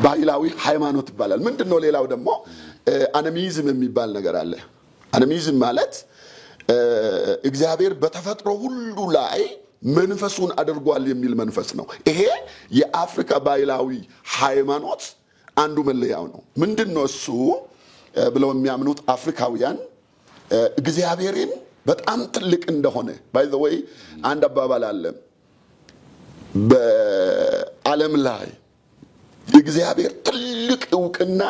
ባህላዊ ሃይማኖት ይባላል። ምንድነው? ሌላው ደግሞ አኒሚዝም የሚባል ነገር አለ። አኒሚዝም ማለት እግዚአብሔር በተፈጥሮ ሁሉ ላይ መንፈሱን አድርጓል የሚል መንፈስ ነው። ይሄ የአፍሪካ ባህላዊ ሃይማኖት አንዱ መለያው ነው። ምንድነው እሱ ብለው የሚያምኑት አፍሪካውያን እግዚአብሔርን በጣም ትልቅ እንደሆነ ባይ ዘ ወይ አንድ አባባል አለ በዓለም ላይ እግዚአብሔር ትልቅ ዕውቅና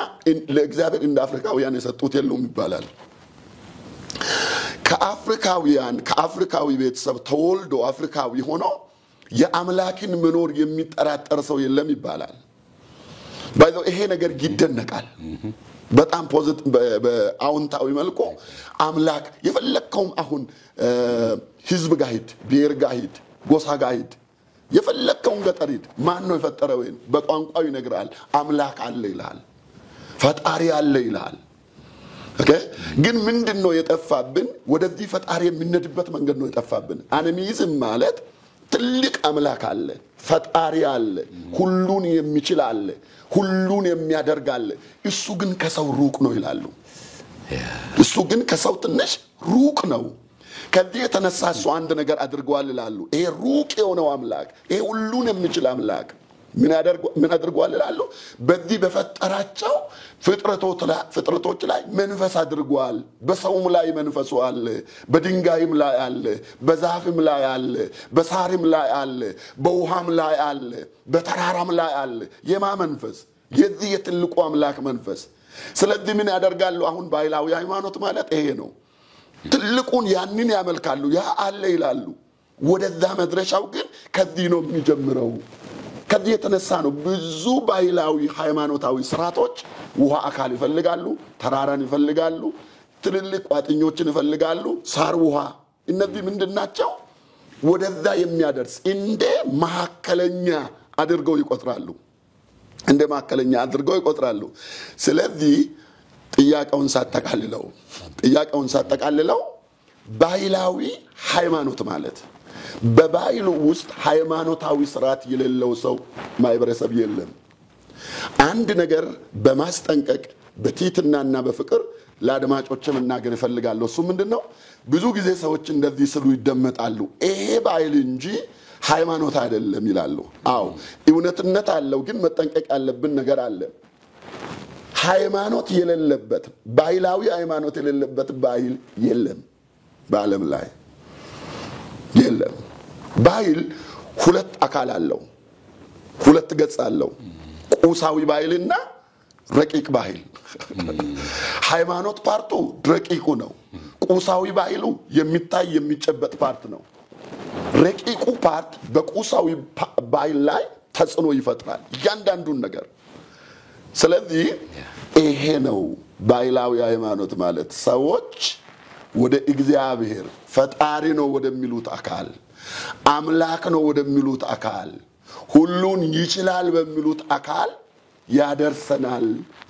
ለእግዚአብሔር እንደ አፍሪካውያን የሰጡት የለውም ይባላል። ከአፍሪካዊ ቤተሰብ ተወልዶ አፍሪካዊ ሆኖ የአምላክን መኖር የሚጠራጠር ሰው የለም ይባላል። ባይዘው ይሄ ነገር ይደነቃል። በጣም ፖዚቲቭ በአዎንታዊ መልኩ አምላክ የፈለከውም አሁን ህዝብ ጋር ሂድ፣ ብሔር ጋር ሂድ፣ ጎሳ ጋር ሂድ፣ የፈለከውን ገጠር ሂድ፣ ማን ነው የፈጠረው? በቋንቋው ይነግራል። አምላክ አለ ይላል፣ ፈጣሪ አለ ይላል። ኦኬ። ግን ምንድነው የጠፋብን? ወደዚህ ፈጣሪ የምንሄድበት መንገድ ነው የጠፋብን። አኒሚዝም ማለት ትልቅ አምላክ አለ፣ ፈጣሪ አለ፣ ሁሉን የሚችል አለ፣ ሁሉን የሚያደርግ አለ። እሱ ግን ከሰው ሩቅ ነው ይላሉ። እሱ ግን ከሰው ትንሽ ሩቅ ነው። ከዚህ የተነሳ እሱ አንድ ነገር አድርጓል ይላሉ። ይሄ ሩቅ የሆነው አምላክ፣ ይሄ ሁሉን የሚችል አምላክ ምን አድርጓል ይላሉ? በዚህ በፈጠራቸው ፍጥረቶች ላይ መንፈስ አድርጓል። በሰውም ላይ መንፈሱ አለ፣ በድንጋይም ላይ አለ፣ በዛፍም ላይ አለ፣ በሳርም ላይ አለ፣ በውሃም ላይ አለ፣ በተራራም ላይ አለ። የማ መንፈስ? የዚህ የትልቁ አምላክ መንፈስ። ስለዚህ ምን ያደርጋሉ? አሁን ባህላዊ ሃይማኖት ማለት ይሄ ነው። ትልቁን ያንን ያመልካሉ፣ ያ አለ ይላሉ። ወደዛ መድረሻው ግን ከዚህ ነው የሚጀምረው። ከዚህ የተነሳ ነው ብዙ ባህላዊ ሃይማኖታዊ ስርዓቶች ውሃ አካል ይፈልጋሉ፣ ተራራን ይፈልጋሉ፣ ትልልቅ ቋጥኞችን ይፈልጋሉ፣ ሳር፣ ውሃ። እነዚህ ምንድናቸው? ወደዛ የሚያደርስ እንደ ማከለኛ አድርገው ይቆጥራሉ። እንደ ማከለኛ አድርገው ይቆጥራሉ። ስለዚህ ጥያቄውን ሳጠቃልለው ባህላዊ ሃይማኖት ማለት በባህሉ ውስጥ ሃይማኖታዊ ስርዓት የሌለው ሰው ማህበረሰብ የለም። አንድ ነገር በማስጠንቀቅ በትህትናና በፍቅር ለአድማጮችም መናገር ይፈልጋለሁ። እሱ ምንድነው? ብዙ ጊዜ ሰዎች እንደዚህ ስሉ ይደመጣሉ። ይሄ ባህል እንጂ ሃይማኖት አይደለም ይላሉ። አዎ እውነትነት አለው፣ ግን መጠንቀቅ ያለብን ነገር አለ። ሃይማኖት የሌለበት ባህላዊ ሃይማኖት የሌለበት ባህል የለም በዓለም ላይ የለም። ባህል ሁለት አካል አለው፣ ሁለት ገጽ አለው። ቁሳዊ ባህልና ረቂቅ ባህል። ሃይማኖት ፓርቱ ረቂቁ ነው። ቁሳዊ ባህሉ የሚታይ የሚጨበጥ ፓርት ነው። ረቂቁ ፓርት በቁሳዊ ባህል ላይ ተጽዕኖ ይፈጥራል እያንዳንዱን ነገር። ስለዚህ ይሄ ነው ባህላዊ ሃይማኖት ማለት። ሰዎች ወደ እግዚአብሔር ፈጣሪ ነው ወደሚሉት አካል፣ አምላክ ነው ወደሚሉት አካል፣ ሁሉን ይችላል በሚሉት አካል ያደርሰናል፣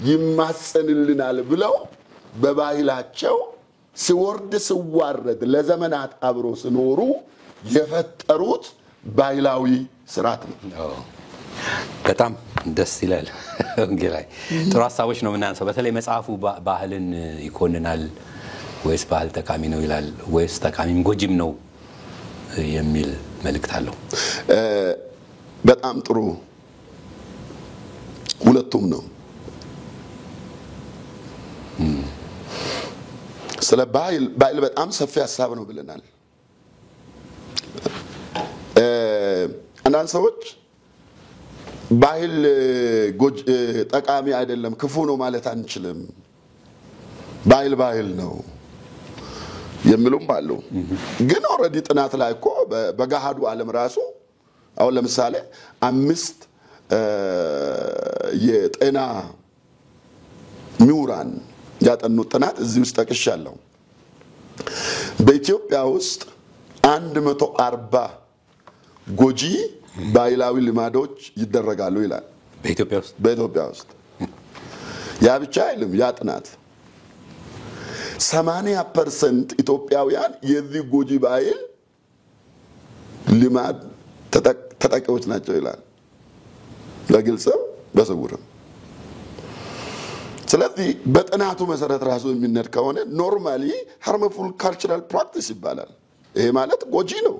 ይማጸንልናል ብለው በባህላቸው ሲወርድ ሲዋረድ ለዘመናት አብሮ ሲኖሩ የፈጠሩት ባህላዊ ስርዓት ነው። በጣም ደስ ይላል። ወንጌላዊ ጥሩ ሐሳቦች ነው የምናነሳው። በተለይ መጽሐፉ ባህልን ይኮንናል ወይስ ባህል ጠቃሚ ነው ይላል፣ ወይስ ጠቃሚም ጎጂም ነው የሚል መልእክት አለው? በጣም ጥሩ፣ ሁለቱም ነው። ስለ ባህል በጣም ሰፊ ሐሳብ ነው ብለናል። አንዳንድ ሰዎች ባህል ጠቃሚ አይደለም፣ ክፉ ነው ማለት አንችልም፣ ባህል ነው የሚሉም አሉ። ግን ኦልሬዲ ጥናት ላይ እኮ በገሃዱ ዓለም ራሱ አሁን ለምሳሌ 5 የጤና ምሁራን ያጠኑት ጥናት እዚህ ውስጥ ጠቅሻለሁ። በኢትዮጵያ ውስጥ 140 ጎጂ ባህላዊ ልማዶች ይደረጋሉ ይላል። በኢትዮጵያ ውስጥ ያ ብቻ አይልም። ያ ጥናት 80% ኢትዮጵያውያን የዚህ ጎጂ ባህል ልማድ ተጠቂዎች ናቸው ይላል፣ በግልጽም በስውርም። ስለዚህ በጥናቱ መሰረት ራሱ የሚነድ ከሆነ ኖርማሊ harmful cultural practice ይባላል። ይሄ ማለት ጎጂ ነው፣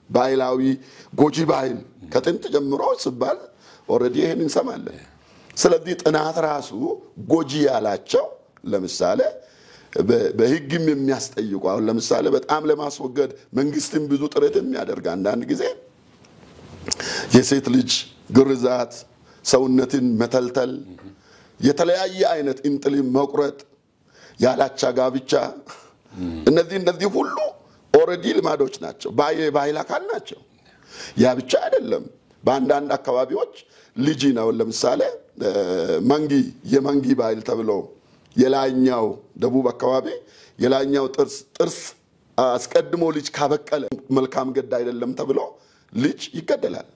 ባህላዊ ጎጂ ባህል ከጥንት ጀምሮ ሲባል ኦልሬዲ ይሄን እንሰማለን። ስለዚህ ጥናት ራሱ ጎጂ ያላቸው ለምሳሌ በህግም የሚያስጠይቁ፣ አሁን ለምሳሌ በጣም ለማስወገድ መንግስትም ብዙ ጥረት የሚያደርግ አንዳንድ ጊዜ የሴት ልጅ ግርዛት፣ ሰውነትን መተልተል፣ የተለያየ አይነት እንጥልም መቁረጥ፣ ያላቻ ጋብቻ፣ እነዚህ ሁሉ ኦልሬዲ ልማዶች ናቸው፣ ባህል አካል ናቸው። ያ ብቻ አይደለም። በአንዳንድ አካባቢዎች ልጅ ነው ለምሳሌ የመንጊ ባህል ተብሎ የላኛው ደቡብ አካባቢ የላኛው ጥርስ አስቀድሞ ልጅ ካበቀለ መልካም ገድ አይደለም ተብሎ ልጅ ይገደላል።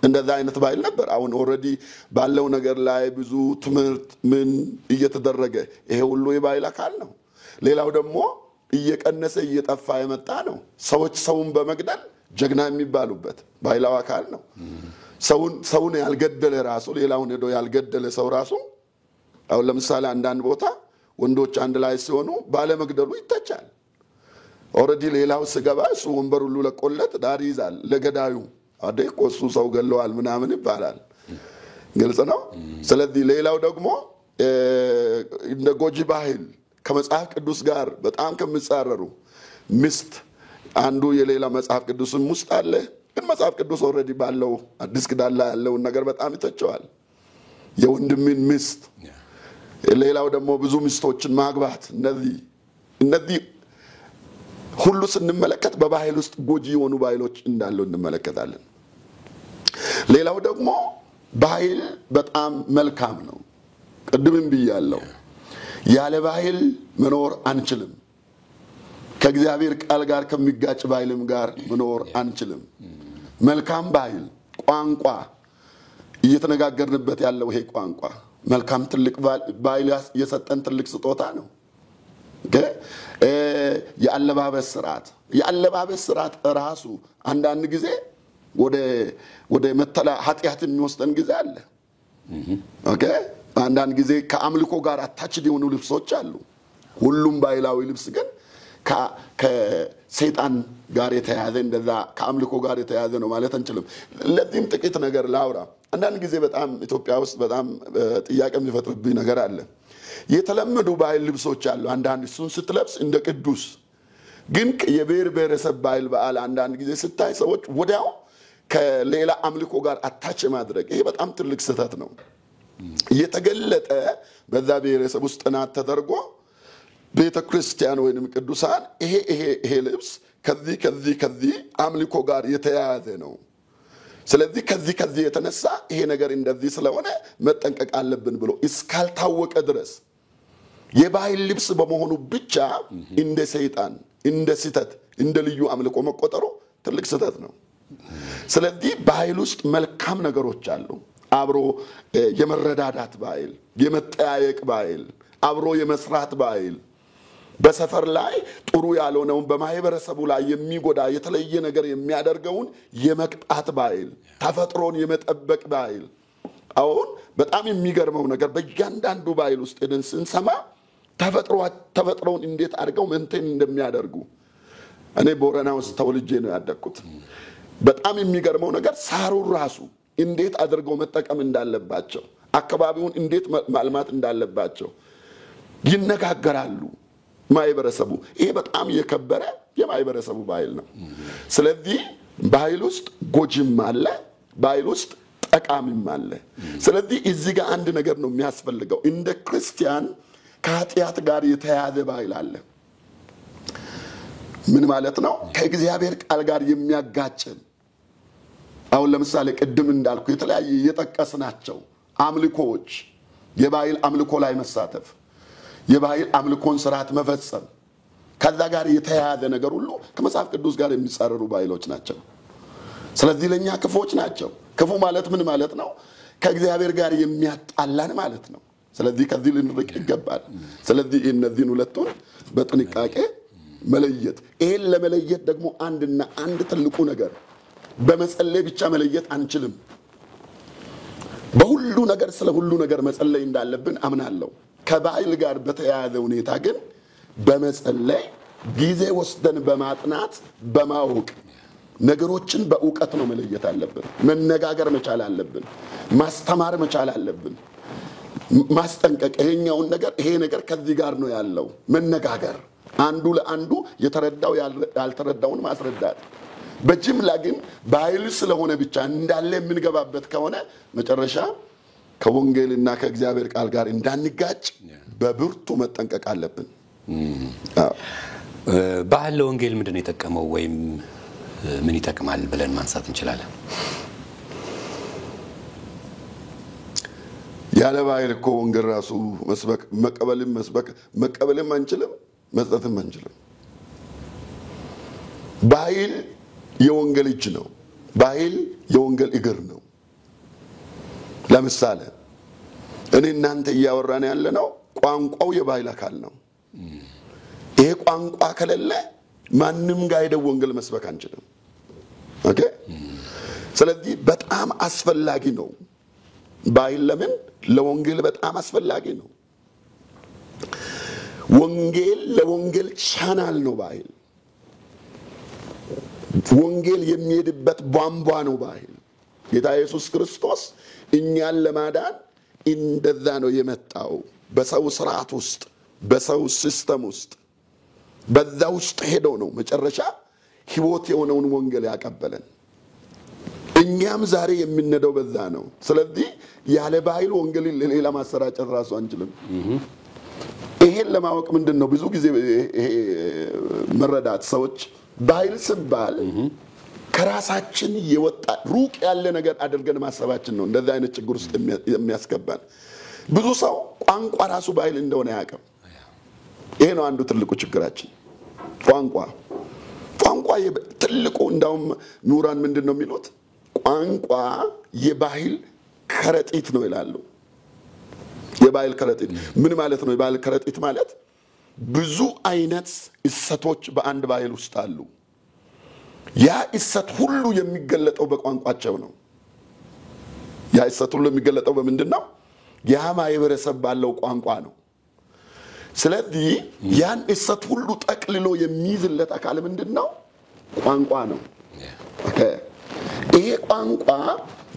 እንደዛ አይነት ባይል ነበር። አሁን ኦሬዲ ባለው ነገር ላይ ብዙ ትምህርት ምን እየተደረገ ይሄ ሁሉ የባይል አካል ነው። ሌላው ደግሞ እየቀነሰ እየጠፋ የመጣ ነው። ሰዎች ሰውን በመግደል ጀግና የሚባሉበት ባይላው አካል ነው። ሰውን ያልገደለ ራሱ ሌላውን ሄዶ ያልገደለ ሰው ራሱ አሁን ለምሳሌ አንዳንድ ቦታ ወንዶች አንድ ላይ ሲሆኑ ባለመግደሉ ይተቻል። ኦሬዲ ሌላው ሲገባ እሱ ወንበር ሁሉ ለቆለት ዳር ይዛል ለገዳዩ አደቆ እሱ ሰው ገለዋል ምናምን ይባላል። ግልጽ ነው። ስለዚህ ሌላው ደግሞ እንደ ጎጂ ባህል ከመጽሐፍ ቅዱስ ጋር በጣም ከሚጻረሩ ሚስት አንዱ የሌላ መጽሐፍ ቅዱስም ውስጥ አለ። ግን መጽሐፍ ቅዱስ ኦሬዲ ባለው አዲስ ኪዳን ላይ ያለውን ነገር በጣም ይተቸዋል። የወንድምን ሚስት ሌላው ደግሞ ብዙ ሚስቶችን ማግባት እነዚህ ሁሉ ስንመለከት በባህል ውስጥ ጎጂ የሆኑ ባህሎች እንዳለው እንመለከታለን። ሌላው ደግሞ ባህል በጣም መልካም ነው። ቅድምም ብያለሁ ያለ ባህል መኖር አንችልም። ከእግዚአብሔር ቃል ጋር ከሚጋጭ ባህልም ጋር መኖር አንችልም። መልካም ባህል ቋንቋ እየተነጋገርንበት ያለው ይሄ ቋንቋ መልካም ትልቅ ባህል የሰጠን ትልቅ ስጦታ ነው። የአለባበስ ስርዓት ራሱ አንዳንድ ጊዜ ወደ መተላ ኃጢአት የሚወስደን ጊዜ አለ። ኦኬ አንዳንድ ጊዜ ከአምልኮ ጋር አታችድ የሆኑ ልብሶች አሉ። ሁሉም ባህላዊ ልብስ ግን ከሰይጣን ጋር የተያያዘ እንደዛ ከአምልኮ ጋር የተያያዘ ነው ማለት አንችልም። ለዚህም ጥቂት ነገር ላውራ። አንዳንድ ጊዜ በጣም ኢትዮጵያ ውስጥ በጣም ጥያቄ የሚፈጥርብኝ ነገር አለ። የተለመዱ ባህል ልብሶች አሉ። አንዳንድ እሱን ስትለብስ እንደ ቅዱስ ግን የብሔረሰብ ባህል በዓል አንዳንድ ጊዜ ስታይ ሰዎች ወዲያው ከሌላ አምልኮ ጋር አታች ማድረግ ይሄ በጣም ትልቅ ስህተት ነው። የተገለጠ በዛ ብሔረሰብ ውስጥ ጥናት ተደርጎ ቤተክርስቲያን ወይንም ቅዱሳን ይሄ ልብስ ከዚህ አምልኮ ጋር የተያያዘ ነው። ስለዚህ ከዚህ የተነሳ ይሄ ነገር እንደዚህ ስለሆነ መጠንቀቅ አለብን ብሎ እስካልታወቀ ድረስ የባህል ልብስ በመሆኑ ብቻ እንደ ሰይጣን እንደ ስህተት እንደ ልዩ አምልኮ መቆጠሩ ትልቅ ስህተት ነው። ስለዚህ ባህል ውስጥ መልካም ነገሮች አሉ። አብሮ የመረዳዳት ባህል፣ የመጠያየቅ ባህል፣ አብሮ የመስራት ባህል፣ በሰፈር ላይ ጥሩ ያልሆነውን በማህበረሰቡ ላይ የሚጎዳ የተለየ ነገር የሚያደርገውን የመቅጣት ባህል፣ ተፈጥሮን የመጠበቅ ባህል። አሁን በጣም የሚገርመው ነገር በእያንዳንዱ ባህል ውስጥ ሄደን ስንሰማ ተፈጥሮን እንዴት አድርገው መንቴን እንደሚያደርጉ እኔ ቦረና ውስጥ ተወልጄ ነው ያደግኩት። በጣም የሚገርመው ነገር ሳሩን ራሱ እንዴት አድርገው መጠቀም እንዳለባቸው፣ አካባቢውን እንዴት ማልማት እንዳለባቸው ይነጋገራሉ ማህበረሰቡ። ይሄ በጣም የከበረ የማህበረሰቡ ባህል ነው። ስለዚህ ባህል ውስጥ ጎጂም አለ፣ ባህል ውስጥ ጠቃሚም አለ። ስለዚህ እዚህ ጋር አንድ ነገር ነው የሚያስፈልገው። እንደ ክርስቲያን ከኃጢአት ጋር የተያያዘ ባህል አለ። ምን ማለት ነው? ከእግዚአብሔር ቃል ጋር የሚያጋጭን። አሁን ለምሳሌ ቅድም እንዳልኩ የተለያየ የጠቀስናቸው አምልኮዎች፣ የባህል አምልኮ ላይ መሳተፍ፣ የባህል አምልኮን ስርዓት መፈጸም፣ ከዛ ጋር የተያያዘ ነገር ሁሉ ከመጽሐፍ ቅዱስ ጋር የሚጻረሩ ባህሎች ናቸው። ስለዚህ ለኛ ክፎች ናቸው። ክፉ ማለት ምን ማለት ነው? ከእግዚአብሔር ጋር የሚያጣላን ማለት ነው። ስለዚህ ከዚህ ልንርቅ ይገባል። ስለዚህ እነዚህን ሁለቱን በጥንቃቄ መለየት። ይሄን ለመለየት ደግሞ አንድ ትልቁ ነገር በመጸለይ ብቻ መለየት አንችልም። በሁሉ ነገር ስለ ሁሉ ነገር መጸለይ እንዳለብን አምናለሁ። ከባህል ጋር በተያያዘ ሁኔታ ግን በመጸለይ ጊዜ ወስደን በማጥናት በማወቅ ነገሮችን በእውቀት ነው መለየት አለብን። መነጋገር መቻል አለብን። ማስተማር መቻል አለብን። ማስጠንቀቅ ይሄ ነገር ከዚህ ጋር ነው ያለው። መነጋገር፣ አንዱ ለአንዱ የተረዳው ያልተረዳውን ማስረዳት። በጅምላ ግን ባህል ስለሆነ ብቻ እንዳለ የምንገባበት ከሆነ መጨረሻ ከወንጌልና ከእግዚአብሔር ቃል ጋር እንዳንጋጭ በብርቱ መጠንቀቅ አለብን። ባህል ለወንጌል ምንድነው የጠቀመው ወይም ምን ይጠቅማል ብለን ማንሳት እንችላለን? ያለ ባይል እኮ ወንጌል ራሱ መስበክ መቀበልም አንችልም መስጠትም አንችልም። ባይል የወንጌል እጅ ነው። ባይል የወንጌል እግር ነው። ለምሳሌ እኔ እናንተ እያወራን ያለ ነው ቋንቋው የባይል አካል ነው። ይሄ ቋንቋ ከሌለ ማንም ጋር ሄደው ወንጌል መስበክ አንችልም። ኦኬ። ስለዚህ በጣም አስፈላጊ ነው ባይል። ለምን? ለወንጌል በጣም አስፈላጊ ነው። ወንጌል ለወንጌል ቻናል ነው ባይል። ወንጌል የሚሄድበት ቧንቧ ነው ባይል። ጌታ ኢየሱስ ክርስቶስ እኛን ለማዳን እንደዛ ነው የመጣው። በሰው ስርዓት ውስጥ በሰው ሲስተም ውስጥ በዛ ውስጥ ሄዶ ነው መጨረሻ ሕይወት የሆነውን ወንጌል ያቀበለን። እኛም ዛሬ የምንነደው በዛ ነው። ስለዚህ ያለ ባይል ወንጌል ለሌላ ማሰራጨት ራሱ አንችልም። ይሄን ለማወቅ ምንድነው ብዙ ጊዜ ይሄ መረዳት ሰዎች ባይል ሲባል ከራሳችን የወጣ ሩቅ ያለ ነገር አድርገን ማሰባችን ነው እንደዛ አይነት ችግር ውስጥ የሚያስገባን። ብዙ ሰው ቋንቋ ራሱ ባይል እንደሆነ ያውቃል። ይሄ ነው አንዱ ትልቁ ችግራችን። ቋንቋ ትልቁ እንዳውም ምሁራን ምንድነው የሚሉት? ቋንቋ የባህል ከረጢት ነው ይላሉ። የባህል ከረጢት ምን ማለት ነው? የባህል ከረጢት ማለት ብዙ አይነት እሰቶች በአንድ ባህል ውስጥ አሉ። ያ እሰት ሁሉ የሚገለጠው በቋንቋቸው ነው። ያ እሰት ሁሉ የሚገለጠው በምንድነው? ያ ማህበረሰብ ባለው ቋንቋ ነው። ስለዚህ ያን እሰት ሁሉ ጠቅልሎ የሚይዝለት አካል ምንድነው? ቋንቋ ነው። ኦኬ። ይሄ ቋንቋ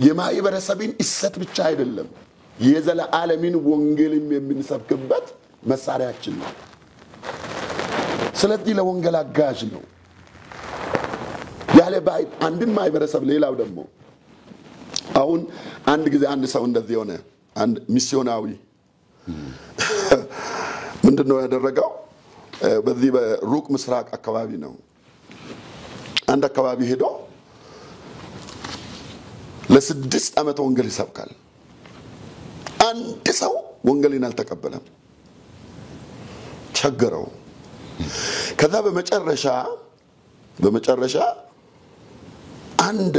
የማህበረሰብን እሰት ብቻ አይደለም፣ የዘለዓለምን ወንጌልም የምንሰብክበት መሳሪያችን ነው። ስለዚህ ለወንጌል አጋዥ ነው። ያለ ባይል አንድን ማህበረሰብ ሌላው ደግሞ አሁን አንድ ጊዜ አንድ ሰው እንደዚህ ሆነ። አንድ ሚስዮናዊ ምንድነው ያደረገው? በዚህ በሩቅ ምስራቅ አካባቢ ነው። አንድ አካባቢ ሄዶ ለ6 ዓመት ወንጌል ይሰብካል። አንድ ሰው ወንጌልን አልተቀበለም። ቸገረው። ከዛ በመጨረሻ አንድ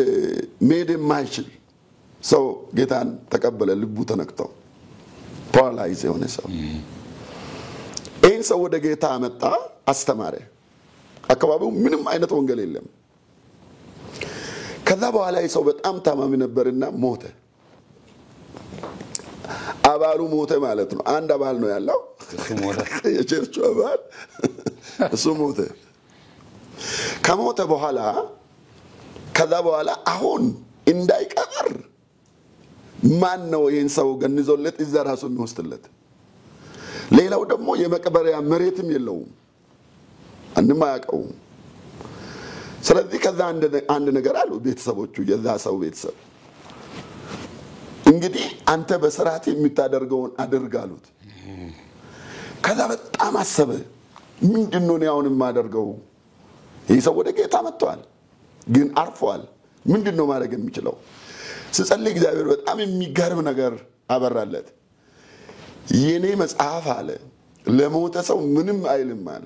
መሄድ የማይችል ሰው ጌታን ተቀበለ። ልቡ ተነክተው ፓራላይዝ የሆነ ሰው ይህን ሰው ወደ ጌታ አመጣ፣ አስተማረ። አካባቢው ምንም አይነት ወንጌል የለም። ከዛ በኋላ ሰው በጣም ታማሚ ነበርና ሞተ። አባሉ ሞተ ማለት ነው። አንድ አባል ነው ያለው የቸርቹ አባል፣ እሱ ሞተ። ከሞተ በኋላ ከዛ በኋላ አሁን እንዳይቀር ማን ነው ይህን ሰው ገንዞለት እዛ ራሱ የሚወስድለት? ሌላው ደግሞ የመቀበሪያ መሬትም የለውም፣ አንድም አያውቀውም። ስለዚህ ከዛ አንድ ነገር አሉ ቤተሰቦቹ፣ የዛ ሰው ቤተሰብ እንግዲህ አንተ በስርዓት የምታደርገውን አድርግ አሉት። ከዛ በጣም አሰበ። ምንድነው ነው አሁን የማደርገው? ይህ ሰው ወደ ጌታ መጥቷል፣ ግን አርፏል። ምንድነው ማድረግ የሚችለው? ሲጸልይ እግዚአብሔር በጣም የሚገርም ነገር አበራለት። የኔ መጽሐፍ አለ ለሞተ ሰው ምንም አይልም አለ።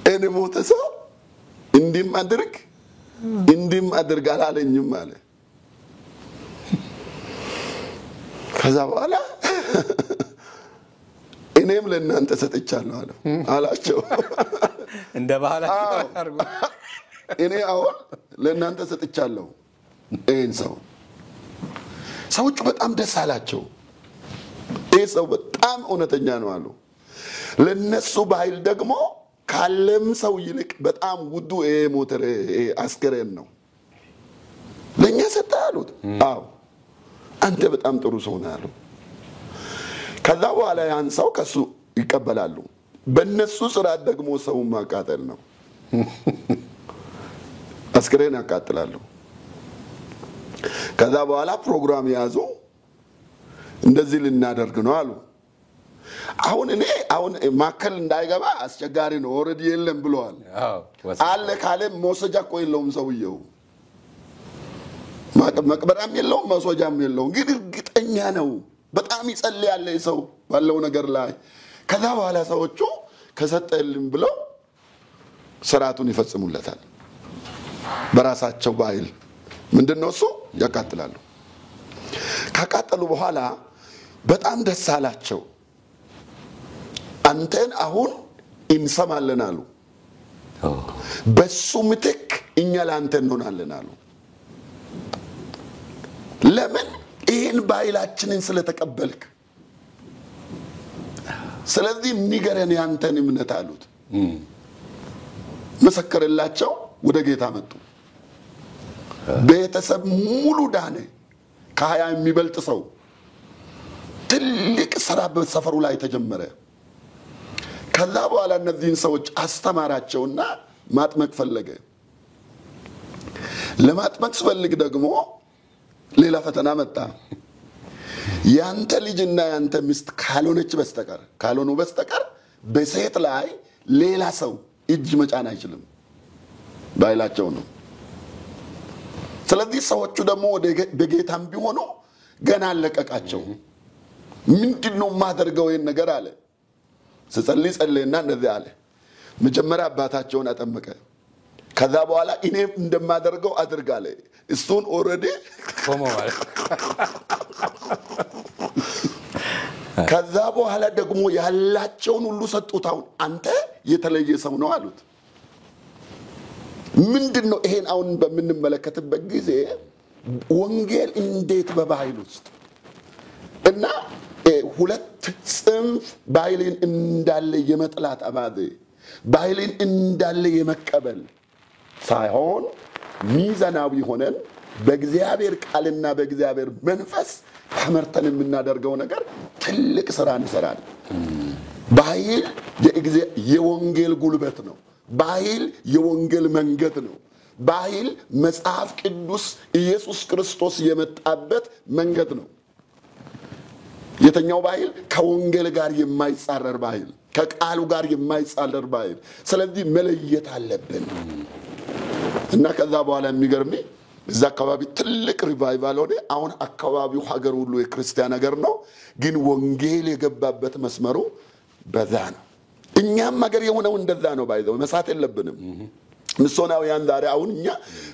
እኔ ሞተ ሰው እንዲም አድርግ አላለኝም አለ። ከዛ በኋላ እኔም ለእናንተ ሰጥቻለሁ አላቸው። እንደ ባህላቸው አርጉ። እኔ አሁን ለእናንተ ሰጥቻለሁ ይህን ሰው። ሰዎቹ በጣም ደስ አላቸው። ይህ ሰው በጣም እውነተኛ ነው አሉ። ለነሱ ባህል ደግሞ ካለም ሰው ይልቅ በጣም ውዱ ሞተር አስከሬን ነው። ለኛ ሰጣ አሉት። አዎ አንተ በጣም ጥሩ ሰው ነህ አሉ። ከዛ በኋላ ያን ሰው ከሱ ይቀበላሉ። በእነሱ ስርዓት ደግሞ ሰው ማቃጠል ነው። አስከሬን ያቃጥላሉ። ከዛ በኋላ ፕሮግራም ያዙ። እንደዚህ ልናደርግ ነው አሉ። አሁን እኔ ማከል እንዳይገባ አስቸጋሪ ነው። ኦሬዲ የለም ብለዋል። አለ ካለ መውሰጃ እኮ የለውም ሰውየው፣ መቅበራም የለውም መውሰጃም የለውም። ግን እርግጠኛ ነው በጣም ይጸልያል ሰው ባለው ነገር ላይ። ከዛ በኋላ ሰዎቹ ከሰጠልም ብለው ስርዓቱን ይፈጽሙለታል። በራሳቸው ባህል ምንድነው እሱ ያቃጥላሉ። ካቃጠሉ በኋላ በጣም ደስ አላቸው። አንተን አሁን እንሰማለን አሉ። በሱ ምትክ እኛ ላንተ እንሆናለን አሉ። ለምን? ይህን ባህላችንን ስለተቀበልክ። ስለዚህ ንገረን ያንተን እምነት አሉት። መሰከረላቸው። ወደ ጌታ መጡ። ቤተሰብ ሙሉ ዳነ። ከ20 የሚበልጥ ሰው። ትልቅ ስራ በሰፈሩ ላይ ተጀመረ። ከዛ በኋላ እነዚህን ሰዎች አስተማራቸውና ማጥመቅ ፈለገ። ለማጥመቅ ሲፈልግ ደግሞ ሌላ ፈተና መጣ። ያንተ ልጅና ያንተ ሚስት ካልሆኑ በስተቀር በሴት ላይ ሌላ ሰው እጅ መጫን አይችልም ባይላቸው ነው። ስለዚህ ሰዎቹ ደግሞ በጌታም ቢሆኑ ገና አለቀቃቸው። ምንድነው ማደርገው ይሄን ነገር አለ። ጸልይና እንደዚህ አለ። መጀመሪያ አባታቸውን አጠመቀ። ከዛ በኋላ እኔ እንደማደርገው አድርጋለ። እሱን ኦሬዲ ቆመዋል። ከዛ በኋላ ደግሞ ያላቸውን ሁሉ ሰጡት። አሁን አንተ የተለየ ሰው ነው አሉት። ምንድነው ይሄን አሁን በምንመለከትበት ጊዜ ወንጌል እንዴት በባህል ውስጥ እና ሁለት ጽንፍ ባህልን እንዳለ የመጥላት አባዜ ባህልን እንዳለ የመቀበል ሳይሆን ሚዛናዊ ሆነን በእግዚአብሔር ቃልና በእግዚአብሔር መንፈስ ተመርተን የምናደርገው ነገር ትልቅ ስራ እንሰራለን። ባህል የወንጌል ጉልበት ነው። ባህል የወንጌል መንገድ ነው። ባህል መጽሐፍ ቅዱስ ኢየሱስ ክርስቶስ የመጣበት መንገድ ነው። የተኛው ባህል ከወንጌል ጋር የማይጻረር ባህል፣ ከቃሉ ጋር የማይጻረር ባህል። ስለዚህ መለየት አለብን። እና ከዛ በኋላ የሚገርመኝ እዛ አካባቢ ትልቅ ሪቫይቫል ሆነ። አሁን አካባቢው ሀገር ሁሉ የክርስቲያን ሀገር ነው። ግን ወንጌል የገባበት መስመሩ በዛ ነው። እኛም ሀገር የሆነው እንደዛ ነው። ባይዘው መሳት የለብንም። ሚስዮናውያን ዛሬ አሁን እኛ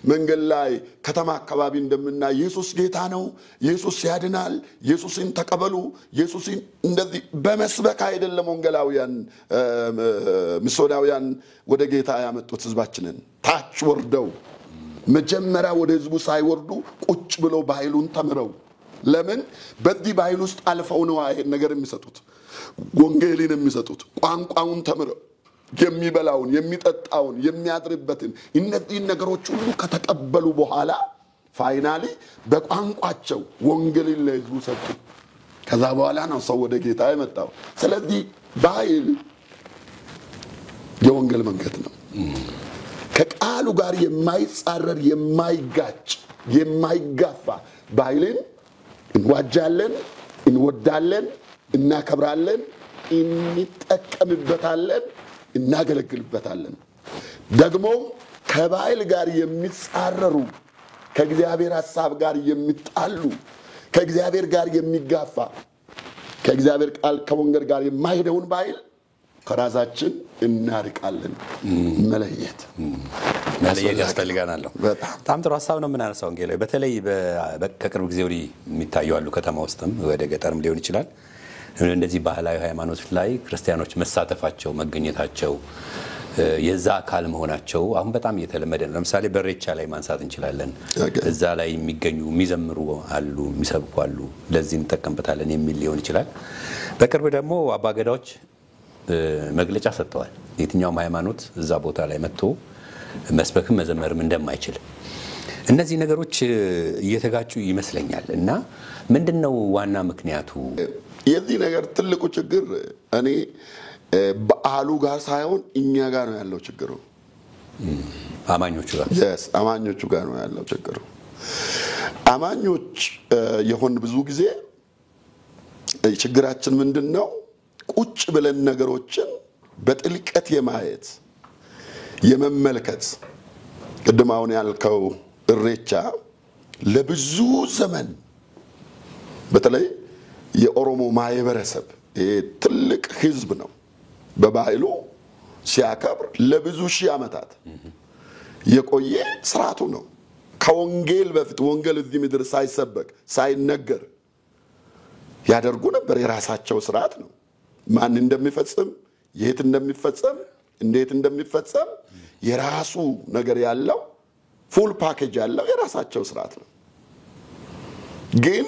መንገድ ላይ ከተማ አካባቢ እንደምና ኢየሱስ ጌታ ነው፣ ኢየሱስ ያድናል፣ ኢየሱስን ተቀበሉ፣ ኢየሱስን እንደዚህ በመስበክ አይደለም ወንጌላውያን ሚስዮናውያን ወደ ጌታ ያመጡት ህዝባችንን። ታች ወርደው መጀመሪያ ወደ ህዝቡ ሳይወርዱ ቁጭ ብለው ባህሉን ተምረው፣ ለምን በዚህ ባህል ውስጥ አልፈው ነው አይሄን ነገር የሚሰጡት፣ ወንጌልን የሚሰጡት። ቋንቋውን ተምረው የሚበላውን የሚጠጣውን የሚያድርበትን እነዚህን ነገሮች ሁሉ ከተቀበሉ በኋላ ፋይናሊ በቋንቋቸው ወንጌልን ለህዝቡ ሰጡ። ከዛ በኋላ ነው ሰው ወደ ጌታ የመጣው። ስለዚህ ባህል የወንጌል መንገድ ነው። ከቃሉ ጋር የማይጻረር የማይጋጭ የማይጋፋ ባህልን እንዋጃለን፣ እንወዳለን፣ እናከብራለን፣ እንጠቀምበታለን፣ እናገለግልበታለን። ደግሞ ከባህል ጋር የሚጻረሩ ከእግዚአብሔር ሐሳብ ጋር የሚጣሉ ከእግዚአብሔር ጋር የሚጋፋ ከእግዚአብሔር ቃል ከወንጌል ጋር የማይሄደውን ባህል ከራሳችን እናርቃለን። መለየት ያስፈልጋናል። በጣም ጥሩ ሐሳብ ነው የምናነሳው። ወንጌላዊ በተለይ ከቅርብ ጊዜ ወዲህ የሚታየው ከተማ ውስጥም ወደ ገጠርም ሊሆን ይችላል እንደዚህ ባህላዊ ሃይማኖቶች ላይ ክርስቲያኖች መሳተፋቸው መገኘታቸው የዛ አካል መሆናቸው አሁን በጣም እየተለመደ ነው። ለምሳሌ በሬቻ ላይ ማንሳት እንችላለን። እዛ ላይ የሚገኙ የሚዘምሩ አሉ፣ የሚሰብኩ አሉ፣ ለዚህ እንጠቀምበታለን የሚል ሊሆን ይችላል። በቅርብ ደግሞ አባገዳዎች መግለጫ ሰጥተዋል። የትኛውም ሃይማኖት እዛ ቦታ ላይ መጥቶ መስበክም መዘመርም እንደማይችል። እነዚህ ነገሮች እየተጋጩ ይመስለኛል እና ምንድነው ዋና ምክንያቱ? የዚህ ነገር ትልቁ ችግር እኔ በአሉ ጋር ሳይሆን እኛ ጋር ነው ያለው ችግሩ። አማኞቹ ጋር ነው ያለው ችግሩ። አማኞች የሆን ብዙ ጊዜ ችግራችን ምንድነው? ቁጭ ብለን ነገሮችን በጥልቀት የማየት የመመልከት ቅድም አሁን ያልከው እሬቻ ለብዙ ዘመን በተለይ የኦሮሞ ማህበረሰብ ትልቅ ህዝብ ነው በባህሉ ሲያከብር ለብዙ ሺህ ዓመታት የቆየ ስርዓቱ ነው ከወንጌል በፊት ወንጌል እዚህ ምድር ሳይሰበክ ሳይነገር ያደርጉ ነበር የራሳቸው ስርዓት ነው ማን እንደሚፈጽም የት እንደሚፈጸም እንዴት እንደሚፈጸም የራሱ ነገር ያለው ፉል ፓኬጅ ያለው የራሳቸው ስርዓት ነው ግን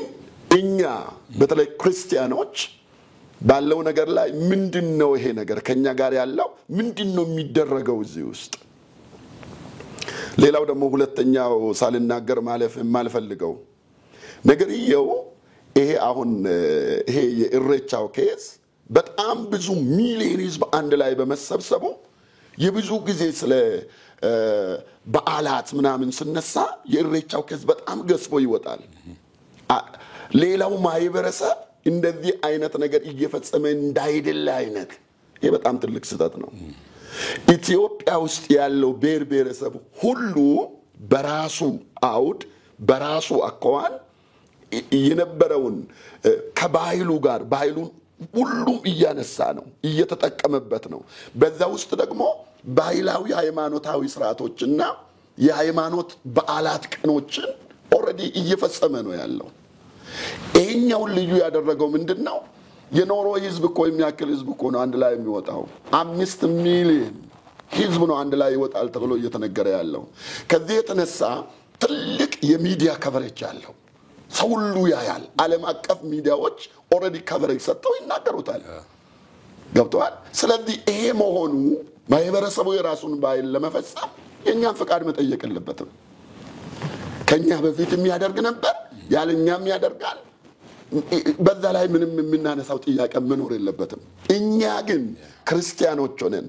እኛ በተለይ ክርስቲያኖች ባለው ነገር ላይ ምንድነው ይሄ ነገር ከኛ ጋር ያለው ምንድነው የሚደረገው እዚህ ውስጥ ሌላው ደግሞ ሁለተኛው ሳልናገር ማለፍ የማልፈልገው ነገር ይሄ አሁን ይሄ የእሬቻው ኬስ በጣም ብዙ ሚሊዮን ህዝብ አንድ ላይ በመሰብሰቡ የብዙ ጊዜ ስለ በዓላት ምናምን ስነሳ የእሬቻው ኬስ በጣም ገዝፎ ይወጣል ሌላው ማህበረሰብ እንደዚህ አይነት ነገር እየፈጸመ እንዳይደለ አይነት ይሄ በጣም ትልቅ ስህተት ነው ኢትዮጵያ ውስጥ ያለው ብሔረሰብ ሁሉ በራሱ አውድ በራሱ አኳኋን የነበረውን ከባህሉ ጋር ባህሉን ሁሉም እያነሳ ነው እየተጠቀመበት ነው በዛ ውስጥ ደግሞ ባህላዊ ሃይማኖታዊ ስርዓቶችና የሃይማኖት በዓላት ቀኖችን ኦሬዲ እየፈጸመ ነው ያለው ይሄኛው ልዩ ያደረገው ምንድነው የኖሮ ህዝብ እኮ የሚያክል ህዝብ እኮ ነው አንድ ላይ የሚወጣው 5 ሚሊዮን ህዝብ ነው አንድ ላይ ይወጣል ተብሎ እየተነገረ ያለው ከዚህ የተነሳ ትልቅ የሚዲያ ከቨሬጅ አለው ሰው ሁሉ ያያል ዓለም አቀፍ ሚዲያዎች ኦሬዲ ከቨሬጅ ሰጥተው ይናገሩታል ገብቷል ስለዚህ ይሄ መሆኑ ማህበረሰቡ የራሱን ባህል ለመፈጸም የኛን ፍቃድ መጠየቅ የለበትም ከኛ በፊት የሚያደርግ ነበር ያለኛም ያደርጋል በዛ ላይ ምንም የምናነሳው ጥያቄ መኖር የለበትም እኛ ግን ክርስቲያኖች ሆነን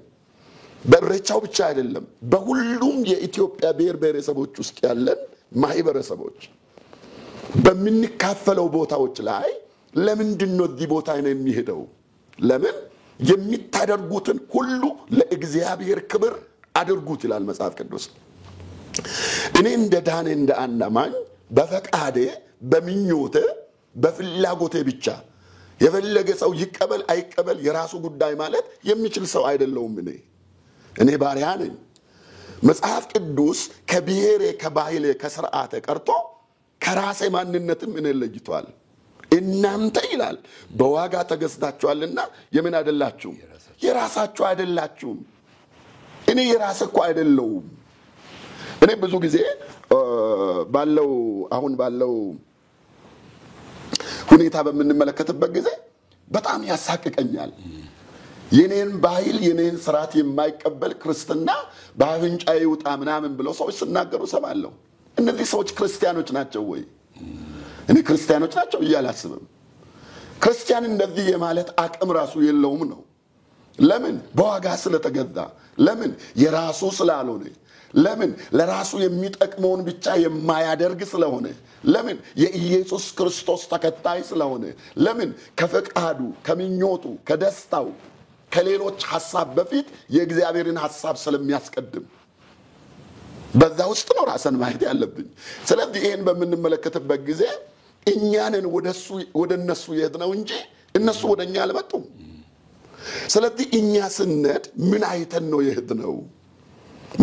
በእሬቻው ብቻ አይደለም በሁሉም የኢትዮጵያ ብሔረሰቦች ውስጥ ያለን ማህበረሰቦች በሚንካፈለው ቦታዎች ላይ ለምንድነው እዚህ ቦታ ነው የሚሄደው ለምን የሚታደርጉትን ሁሉ ለእግዚአብሔር ክብር አድርጉት ይላል መጽሐፍ ቅዱስ እኔ እንደ ዳኔ እንደ አናማኝ በፈቃዴ በሚኞቴ በፍላጎቴ ብቻ የፈለገ ሰው ይቀበል አይቀበል የራሱ ጉዳይ ማለት የሚችል ሰው አይደለሁም እኔ ባሪያ ነኝ መጽሐፍ ቅዱስ ከብሔሬ ከባህሌ ከሥርዓቴ ቀርቶ ከራሴ ማንነትም እኔ ለይቷል እናንተ ይላል በዋጋ ተገዝታችኋልና የምን አይደላችሁ የራሳችሁ አይደላችሁም እኔ የራስህ አይደለሁም እኔ ብዙ ጊዜ ባለው አሁን ባለው ሁኔታ በመንመለከትበት ጊዜ በጣም ያሳቅቀኛል የኔን ባህል የኔን ስርዓት የማይቀበል ክርስትና በአፍንጫዬ ይውጣ ምናምን ብለው ሰዎች ሲናገሩ ሰማለሁ እነዚህ ሰዎች ክርስቲያኖች ናቸው ወይ እኔ ክርስቲያኖች ናቸው እያላስብም ክርስቲያን እንደዚህ የማለት አቅም ራሱ የለውም ነው ለምን በዋጋ ስለተገዛ ለምን የራሱ ስላልሆነ ለምን ለራሱ የሚጠቅመውን ብቻ የማያደርግ ስለሆነ ለምን የኢየሱስ ክርስቶስ ተከታይ ስለሆነ ለምን ከፈቃዱ ከሚኞቱ ከደስታው ከሌሎች ሐሳብ በፊት የእግዚአብሔርን ሐሳብ ስለሚያስቀድም በዛ ውስጥ ነው ራስን ማየት ያለብኝ ስለዚህ ይሄን በመንመለከትበት ጊዜ እኛንን ወደነሱ የሄድነው እንጂ እነሱ ወደኛ አልመጡም ስለዚህ እኛ ስንሄድ ምን አይተን ነው የሄድነው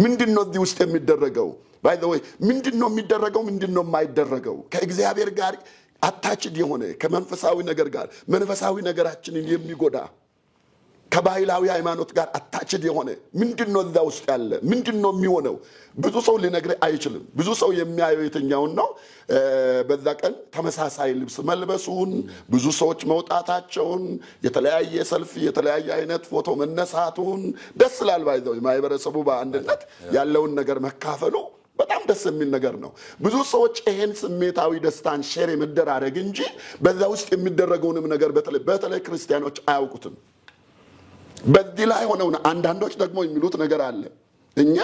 ምንድነው እዚህ ውስጥ የሚደረገው by the way ምንድነው የሚደረገው ምንድነው የማይደረገው ከእግዚአብሔር ጋር አታችድ የሆነ ከመንፈሳዊ ነገር ጋር መንፈሳዊ ነገራችንን የሚጎዳ ከባህላዊ ሃይማኖት ጋር አታችድ የሆነ ምንድነው እዛ ውስጥ ያለ ምንድነው የሚሆነው ብዙ ሰው ሊነግር አይችልም ብዙ ሰው የሚያየው የትኛው ነው በዛ ቀን ተመሳሳይ ልብስ መልበሱን ብዙ ሰዎች መውጣታቸውን የተለያየ ሰልፍ የተለያየ አይነት ፎቶ መነሳቱን ደስ ይላል ባይዘው ማህበረሰቡ በአንድነት ያለውን ነገር መካፈሉ በጣም ደስ የሚል ነገር ነው ብዙ ሰዎች ይሄን ስሜታዊ ደስታን ሼር መደራረግ እንጂ በዛ ውስጥ የሚደረገውንም ነገር በተለይ ክርስቲያኖች አያውቁትም በዚህ ላይ ሆነው አንዳንዶች ደግሞ የሚሉት ነገር አለ እኛ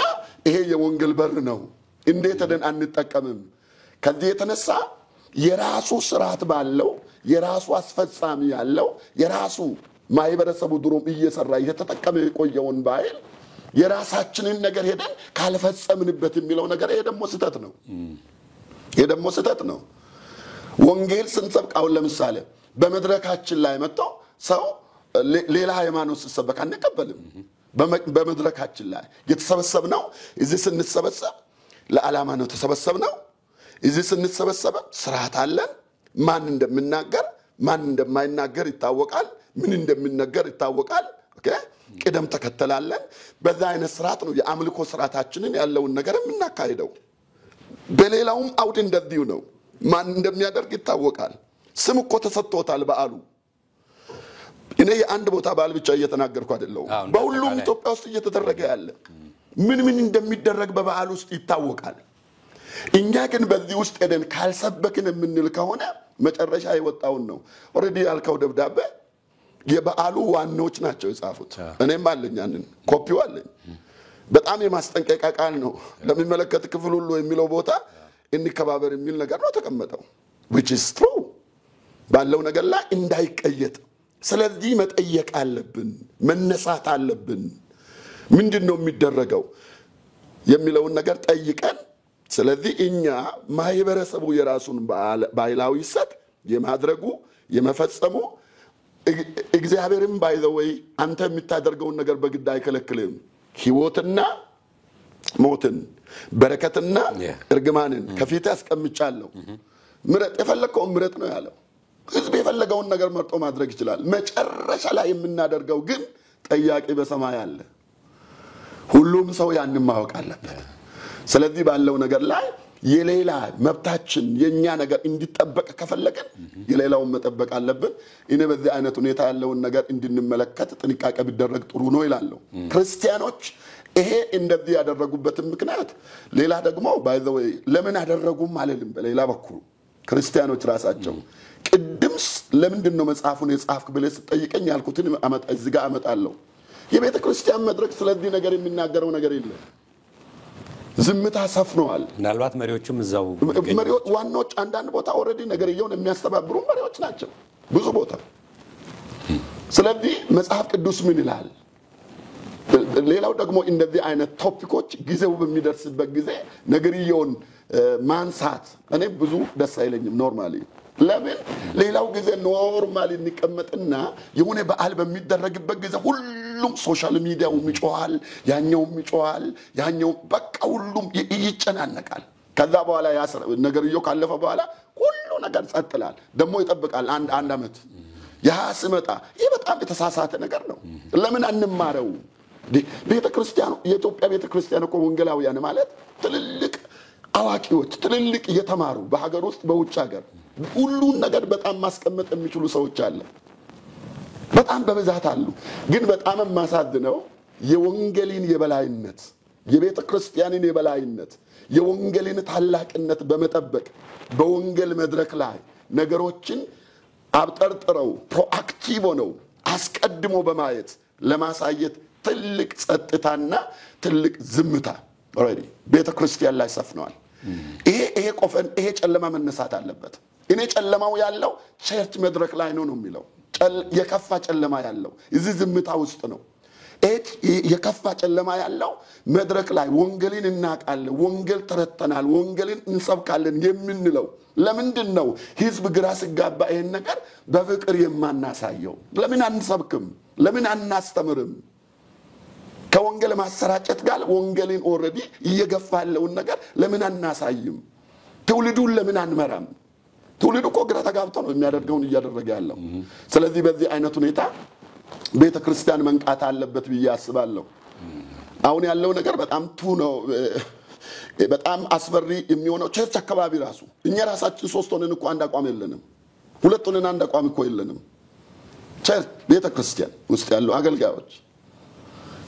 ይሄ የወንጌል በር ነው እንዴት ደን አንጠቀምም ከዚህ የተነሳ የራሱ ስርዓት ባለው የራሱ አስፈጻሚ ያለው የራሱ ማህበረሰቡ ድሮም እየሰራ እየተጠቀመ የቆየውን ባህል የራሳችንን ነገር ሄደን ካልፈጸምንበት የሚለው ነገር ይሄ ደግሞ ስህተት ነው። ወንጌል ስንሰብክ አሁን ለምሳሌ በመድረካችን ላይ መጥቶ ሰው ሌላ ሃይማኖት ሲሰበክ አንቀበልም። በመድረካችን ላይ የተሰበሰብነው እዚህ ስንሰበሰብ ለዓላማ ነው ተሰበሰብነው። እዚህ ስንሰበሰብ ስርዓት አለን። ማን እንደምናገር ማን እንደማይናገር ይታወቃል። ምን እንደምናገር ይታወቃል። ኦኬ ቅደም ተከተላለን። በዛ አይነት ስርዓት ነው የአምልኮ ስርዓታችንን ያለውን ነገር የምናካሂደው። በሌላውም አውድ እንደዚሁ ነው። ማን እንደሚያደርግ ይታወቃል። ስም እኮ ተሰጥቶታል በዓሉ። እኔ የአንድ ቦታ በዓል ብቻ እየተናገርኩ አይደለም። በሁሉም ኢትዮጵያ ውስጥ እየተደረገ ያለ ምን እንደሚደረግ በበዓል ውስጥ ይታወቃል። እኛ ግን በዚህ ውስጥ ሄደን ካልሰበክን የምንል ከሆነ መጨረሻ የወጣውን ነው። ኦሬዲ ያልከው ደብዳቤ የበዓሉ ዋናዎች ናቸው የጻፉት። እኔም አለኝ ያንን ኮፒው አለኝ። በጣም የማስጠንቀቂያ ቃል ነው ለሚመለከት ክፍል ሁሉ የሚለው ቦታ እንከባበር የሚል ነገር ነው ተቀመጠው። which is true ባለው ነገር ላይ እንዳይቀየጥ። ስለዚህ መጠየቅ አለብን፣ መነሳት አለብን። ምንድነው የሚደረገው የሚለውን ነገር ጠይቀን ስለዚህ እኛ ማህበረሰቡ የራሱን ባህላዊ ሰጥ የማድረጉ የመፈጸሙ እግዚአብሔርም ባይ ዘ ወይ አንተ የምታደርገውን ነገር በግድ አይከለክልም። ሕይወትና ሞትን በረከትና እርግማንን ከፊት ያስቀምጫለሁ። ምረጥ፣ የፈለከውን ምረጥ ነው ያለው። ህዝብ የፈለገውን ነገር መርጦ ማድረግ ይችላል። መጨረሻ ላይ የምናደርገው ግን ጠያቂ በሰማይ አለ። ሁሉም ሰው ያንን ማወቅ አለበት። ስለዚህ ባለው ነገር ላይ የሌላ መብታችን የኛ ነገር እንዲጠበቅ ከፈለገን የሌላውን መጠበቅ አለብን። እኔ በዚህ አይነት ሁኔታ ያለውን ነገር እንድንመለከት ጥንቃቄ ቢደረግ ጥሩ ነው ይላሉ ክርስቲያኖች። ይሄ እንደዚህ ያደረጉበት ምክንያት ሌላ ደግሞ ባይ ዘ ወይ ለምን አደረጉም አለልም። በሌላ በኩል ክርስቲያኖች ራሳቸው ቅድምስ ለምንድን ነው መጽሐፉን የጻፍክ ብለህ ስትጠይቀኝ ያልኩትን እዚህ ጋር አመጣለሁ። የቤተ ክርስቲያን መድረክ ስለዚህ ነገር የሚናገረው ነገር የለም። ዝምታ ሰፍነዋል። ምናልባት መሪዎችም እዛው መሪዎች ዋናዎች አንዳንድ ቦታ ኦሬዲ ነገርየውን የሚያስተባብሩ መሪዎች ናቸው ብዙ ቦታ። ስለዚህ መጽሐፍ ቅዱስ ምን ይላል? ሌላው ደግሞ እንደዚህ አይነት ቶፒኮች ጊዜው በሚደርስበት ጊዜ ነገርየውን ማንሳት እኔ ብዙ ደስ አይለኝም ኖርማሊ። ለምን ሌላው ጊዜ ኖርማሊ እንቀመጥና የሆነ በዓል በሚደረግበት ጊዜ ሁሉም ሶሻል ሚዲያው ይጮሃል፣ ያኛውም ይጮሃል፣ ያኛው በቃ ሁሉም ይጨናነቃል። ከዛ በኋላ ነገርየው ካለፈ በኋላ ሁሉ ነገር ጸጥላል። ደግሞ ይጠብቃል አንድ አመት ያ ሲመጣ። ይሄ በጣም የተሳሳተ ነገር ነው። ለምን አንማረው? ቤተክርስቲያኑ የኢትዮጵያ ቤተክርስቲያን እኮ ወንጌላውያን ማለት ትልልቅ አዋቂዎች፣ ትልልቅ የተማሩ በሀገር ውስጥ በውጭ ሀገር ሁሉን ነገር በጣም ማስቀመጥ የሚችሉ ሰዎች አለ፣ በጣም በብዛት አሉ። ግን በጣም ማሳዝነው የወንጌልን የበላይነት የቤተክርስቲያንን የበላይነት የወንጌልን ታላቅነት በመጠበቅ በወንጌል መድረክ ላይ ነገሮችን አብጠርጥረው ፕሮአክቲቭ ሆነው አስቀድሞ በማየት ለማሳየት ትልቅ ጸጥታና ትልቅ ዝምታ ኦሬዲ ቤተክርስቲያን ላይ ሰፍነዋል። ይሄ ቆፈን ይሄ ጨለማ መነሳት አለበት። እኔ ጨለማው ያለው ቸርች መድረክ ላይ ነው የሚለው። የከፋ ጨለማ ያለው እዚህ ዝምታ ውስጥ ነው። የከፋ ጨለማ ያለው መድረክ ላይ ወንጌልን እናቃለን፣ ወንጌል ተረተናል፣ ወንጌልን እንሰብካለን የምንለው ለምንድን ነው? ህዝብ ግራ ሲጋባ ይሄን ነገር በፍቅር የማናሳየው ለምን አንሰብክም? ለምን አናስተምርም? ከወንጌል ማሰራጨት ጋር ወንጌልን ኦሬዲ እየገፋለውን ነገር ለምን አናሳይም? ትውልዱን ለምን አንመራም? ትውልዱ እኮ ግራ ተጋብቶ ነው የሚያደርገውን እያደረገ ያለው። ስለዚህ በዚህ አይነት ሁኔታ ቤተክርስቲያን መንቃት አለበት ብዬ አስባለሁ። አሁን ያለው ነገር በጣም ነው በጣም አስፈሪ የሚሆነው ቸርች አካባቢ ራሱ እኛ ራሳችን 3 ሆነን እኮ አንድ አቋም የለንም፣ 2 ሆነን አንድ አቋም እኮ የለንም ቸርች ቤተክርስቲያን ውስጥ ያለው አገልጋዮች።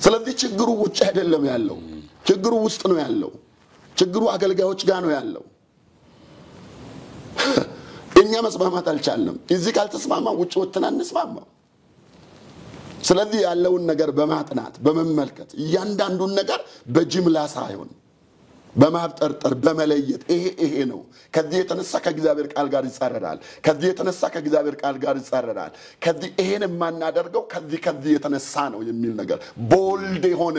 ስለዚህ ችግሩ ውጭ አይደለም ያለው፣ ችግሩ ውስጥ ነው ያለው፣ ችግሩ አገልጋዮች ጋር ነው ያለው። እኛ መስማማት አልቻልንም። እዚህ ካልተስማማ ውጭ ወጥተን አንስማማ። ስለዚህ ያለውን ነገር በማጥናት በመመልከት እያንዳንዱን ነገር በጅምላ ሳይሆን በማብጠርጠር በመለየት ይሄ ነው። ከዚህ የተነሳ ከእግዚአብሔር ቃል ጋር ይጻረራል። ከዚህ የተነሳ ከእግዚአብሔር ቃል ጋር ይጻረራል። ከዚህ ይሄን የማናደርገው ከዚህ የተነሳ ነው የሚል ነገር ቦልድ የሆነ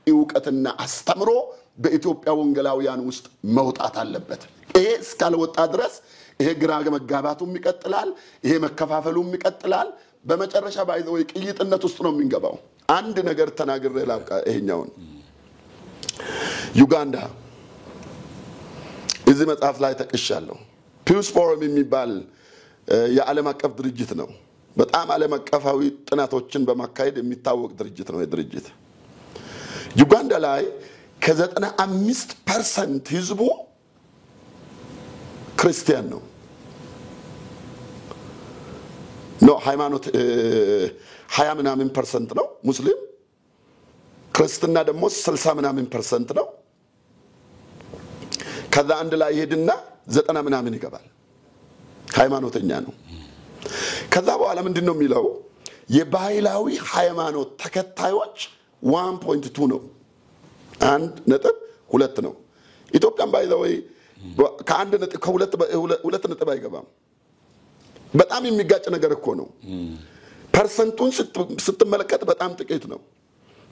ዕውቀትና አስተምሮ በኢትዮጵያ ወንጌላውያን ውስጥ መውጣት አለበት። ይሄ እስካልወጣ ድረስ ይሄ ግራ መጋባቱም ይቀጥላል። ይሄ መከፋፈሉም ይቀጥላል። በመጨረሻ ባይዘው ቅይጥነት ውስጥ ነው የምንገባው። አንድ ነገር ተናግሬ ላብቃ። ይሄኛውን ዩጋንዳ እዚህ መጽሐፍ ላይ ተቀሻለሁ። ፒውስ ፎረም የሚባል የዓለም አቀፍ ድርጅት ነው። በጣም ዓለም አቀፋዊ ጥናቶችን በማካሄድ የሚታወቅ ድርጅት ነው። የድርጅት ዩጋንዳ ላይ ከ95% ህዝቡ ክርስቲያን ነው። ሃይማኖት 20% ነው ሙስሊም። ክርስትና ደግሞ 60% ነው። ከዛ አንድ ላይ ይሄድና 90% ይገባል። ሃይማኖተኛ ነው። ከዛ በኋላ ምንድነው የሚለው? የባህላዊ ሃይማኖት ተከታዮች 1.2 ነው። 1.2 ነው። ኢትዮጵያም ባይዘው ከሁለት ነጥብ አይገባም። በጣም የሚጋጭ ነገር እኮ ነው። ፐርሰንቱን ስትመለከት በጣም ጥቂት ነው።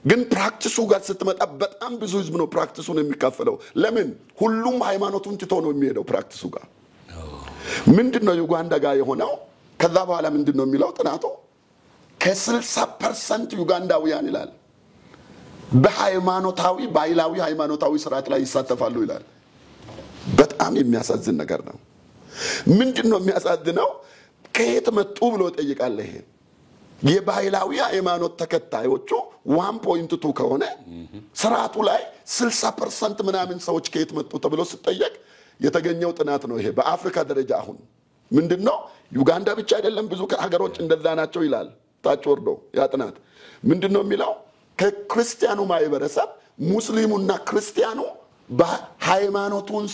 ግን ፕራክቲሱ ጋር ስትመጣ በጣም ብዙ ህዝብ ነው ፕራክቲሱን የሚካፈለው። ለምን? ሁሉም ሃይማኖቱን ትቶ ነው የሚሄደው ፕራክቲሱ ጋር። ምንድነው ዩጋንዳ ጋር የሆነው? ከዛ በኋላ ምንድነው የሚለው ጥናቱ? ከ60% ዩጋንዳውያን ይላል ባህላዊ ሃይማኖታዊ ስርዓት ላይ ይሳተፋሉ ይላል። በጣም የሚያሳዝን ነገር ነው። ምንድነው የሚያሳዝነው? ከየት መጡ ብሎ ጠይቃለ። ይሄ የባህላዊ ሃይማኖት ተከታዮቹ 1.2 ከሆነ ስርዓቱ ላይ 60% ምናምን ሰዎች ከየት መጡ ተብሎ ሲጠየቅ የተገኘው ጥናት ነው። ይሄ በአፍሪካ ደረጃ አሁን ምንድነው? ዩጋንዳ ብቻ አይደለም ብዙ ሀገሮች እንደዛ ናቸው ይላል። ታች ወርዶ ያ ጥናት ምንድነው የሚለው? ከክርስቲያኑ ማህበረሰብ ሙስሊሙና ክርስቲያኑ በሃይማኖቱን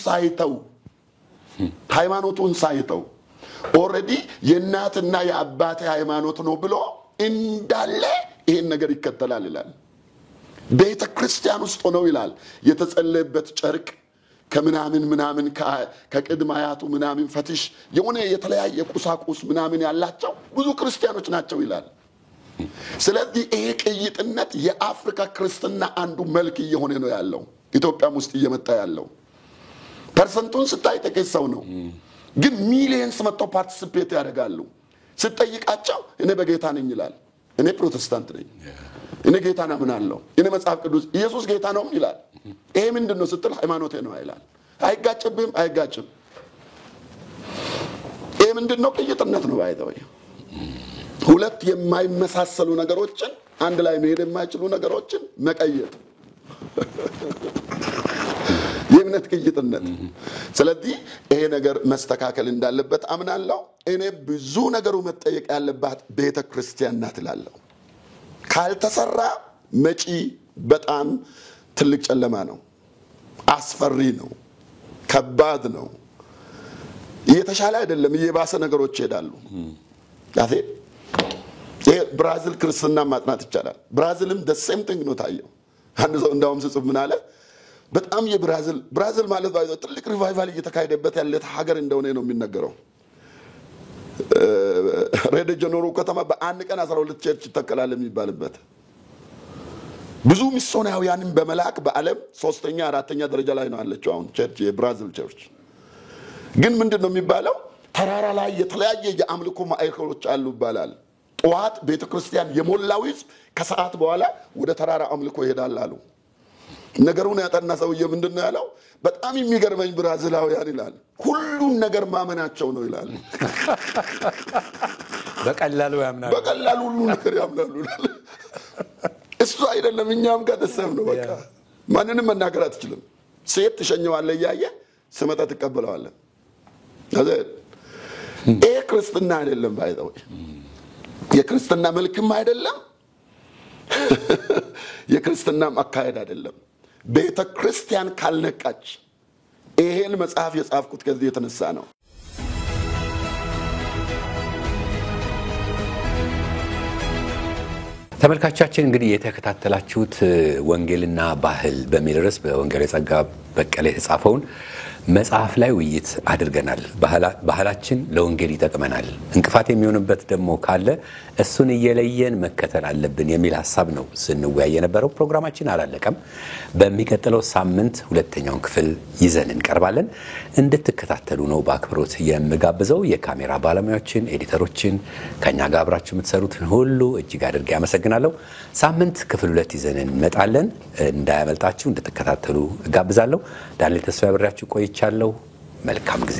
ሳይተው ኦሬዲ የእናትና የአባቴ ሃይማኖት ነው ብሎ እንዳለ ይሄን ነገር ይከተላል ይላል። ቤተ ክርስቲያን ውስጥ ነው ይላል የተጸለየበት ጨርቅ ከምናምን ከቅድመ አያቱ ምናምን ፈትሽ የሆነ የተለያየ ቁሳቁስ ምናምን ያላቸው ብዙ ክርስቲያኖች ናቸው ይላል። ስለዚህ ይሄ ቅይጥነት የአፍሪካ ክርስትና አንዱ መልክ እየሆነ ነው ያለው። ኢትዮጵያም ውስጥ እየመጣ ያለው ፐርሰንቱን ስታይ ጥቂት ሰው ነው። ግን ሚሊየንስ መጥተው ፓርቲሲፔት ያደርጋሉ። ስትጠይቃቸው እኔ በጌታ ነኝ ይላል። እኔ ፕሮቴስታንት ነኝ፣ እኔ ጌታን አምናለሁ፣ እኔ መጽሐፍ ቅዱስ ኢየሱስ ጌታ ነው ይላል። ይሄ ምንድነው ስትል ሃይማኖቴ ነው ይላል። አይጋጭብም? አይጋጭም። ይሄ ምንድነው? ቅይጥነት ነው። ባይዘው ሁለት የማይመሳሰሉ ነገሮችን አንድ ላይ መሄድ የማይችሉ ነገሮችን መቀየጥ የእምነት ቅይጥነት። ስለዚህ ይሄ ነገር መስተካከል እንዳለበት አምናለሁ። እኔ ብዙ ነገሩ መጠየቅ ያለባት ቤተ ክርስቲያን ናት እላለሁ። ካልተሰራ መጪ በጣም ትልቅ ጨለማ ነው። አስፈሪ ነው። ከባድ ነው። እየተሻለ አይደለም፣ እየባሰ ነገሮች ይሄዳሉ። ይሄ ብራዚል ክርስትና ማጥናት ይቻላል። ብራዚልም the same thing ነው ታየው። አንድ ሰው እንዳውም ሲጽፍ ምን አለ? በጣም ብራዚል ማለት ባይዘው ትልቅ ሪቫይቫል እየተካሄደበት ያለ ሀገር እንደሆነ ነው የሚነገረው። ሬደ ጀነሮ ከተማ በአንድ ቀን 12 ቸርች ይተከላል የሚባልበት፣ ብዙ ሚስዮናውያንን በመላክ በዓለም 3ኛ 4ኛ ደረጃ ላይ ነው ያለችው አሁን ቸርች፣ የብራዚል ቸርች። ግን ምንድነው የሚባለው? ተራራ ላይ የተለያየ የአምልኮ ማዕከሎች አሉ ይባላል። ጠዋት ቤተክርስቲያን የሞላው ህዝብ ከሰዓት በኋላ ወደ ተራራ አምልኮ ይሄዳል አሉ። ነገሩን ያጠና ሰውዬ ምንድነው ያለው? በጣም የሚገርመኝ ብራዚላውያን ይላል ሁሉን ነገር ማመናቸው ነው ይላል። በቀላሉ ያምናሉ፣ በቀላሉ ሁሉ ነገር ያምናሉ ይላል። እሱ አይደለም እኛም ጋር ተሰም ነው። በቃ ማንንም መናገር አትችልም። ሴት ትሸኘዋለህ፣ እያየ ስመጣ ትቀበለዋለህ። ይሄ ክርስትና አይደለም። ባይዘው የክርስትና መልክም አይደለም፣ የክርስትናም አካሄድ አይደለም። ቤተ ክርስቲያን ካልነቃች፣ ይሄን መጽሐፍ የጻፍኩት ከዚህ የተነሳ ነው። ተመልካቾቻችን እንግዲህ የተከታተላችሁት ወንጌልና ባህል በሚል ርዕስ በወንጌላዊ ጸጋ በቀለ የተጻፈውን መጽሐፍ ላይ ውይይት አድርገናል። ባህላችን ለወንጌል ይጠቅመናል፣ እንቅፋት የሚሆንበት ደግሞ ካለ እሱን እየለየን መከተል አለብን የሚል ሐሳብ ነው ስንወያይ የነበረው። ፕሮግራማችን አላለቀም። በሚቀጥለው ሳምንት ሁለተኛውን ክፍል ይዘን እንቀርባለን። እንድትከታተሉ ነው በአክብሮት የምጋብዘው። የካሜራ ባለሙያዎችን፣ ኤዲተሮችን፣ ከኛ ጋር አብራችሁ የምትሰሩትን ሁሉ እጅግ አድርጌ አመሰግናለሁ። ሳምንት ክፍል 2 ይዘን እንመጣለን። እንዳያመልጣችሁ እንድትከታተሉ እጋብዛለሁ። ዳንኤል ተስፋዬ አብሬያችሁ ቆይቻለሁ። መልካም ጊዜ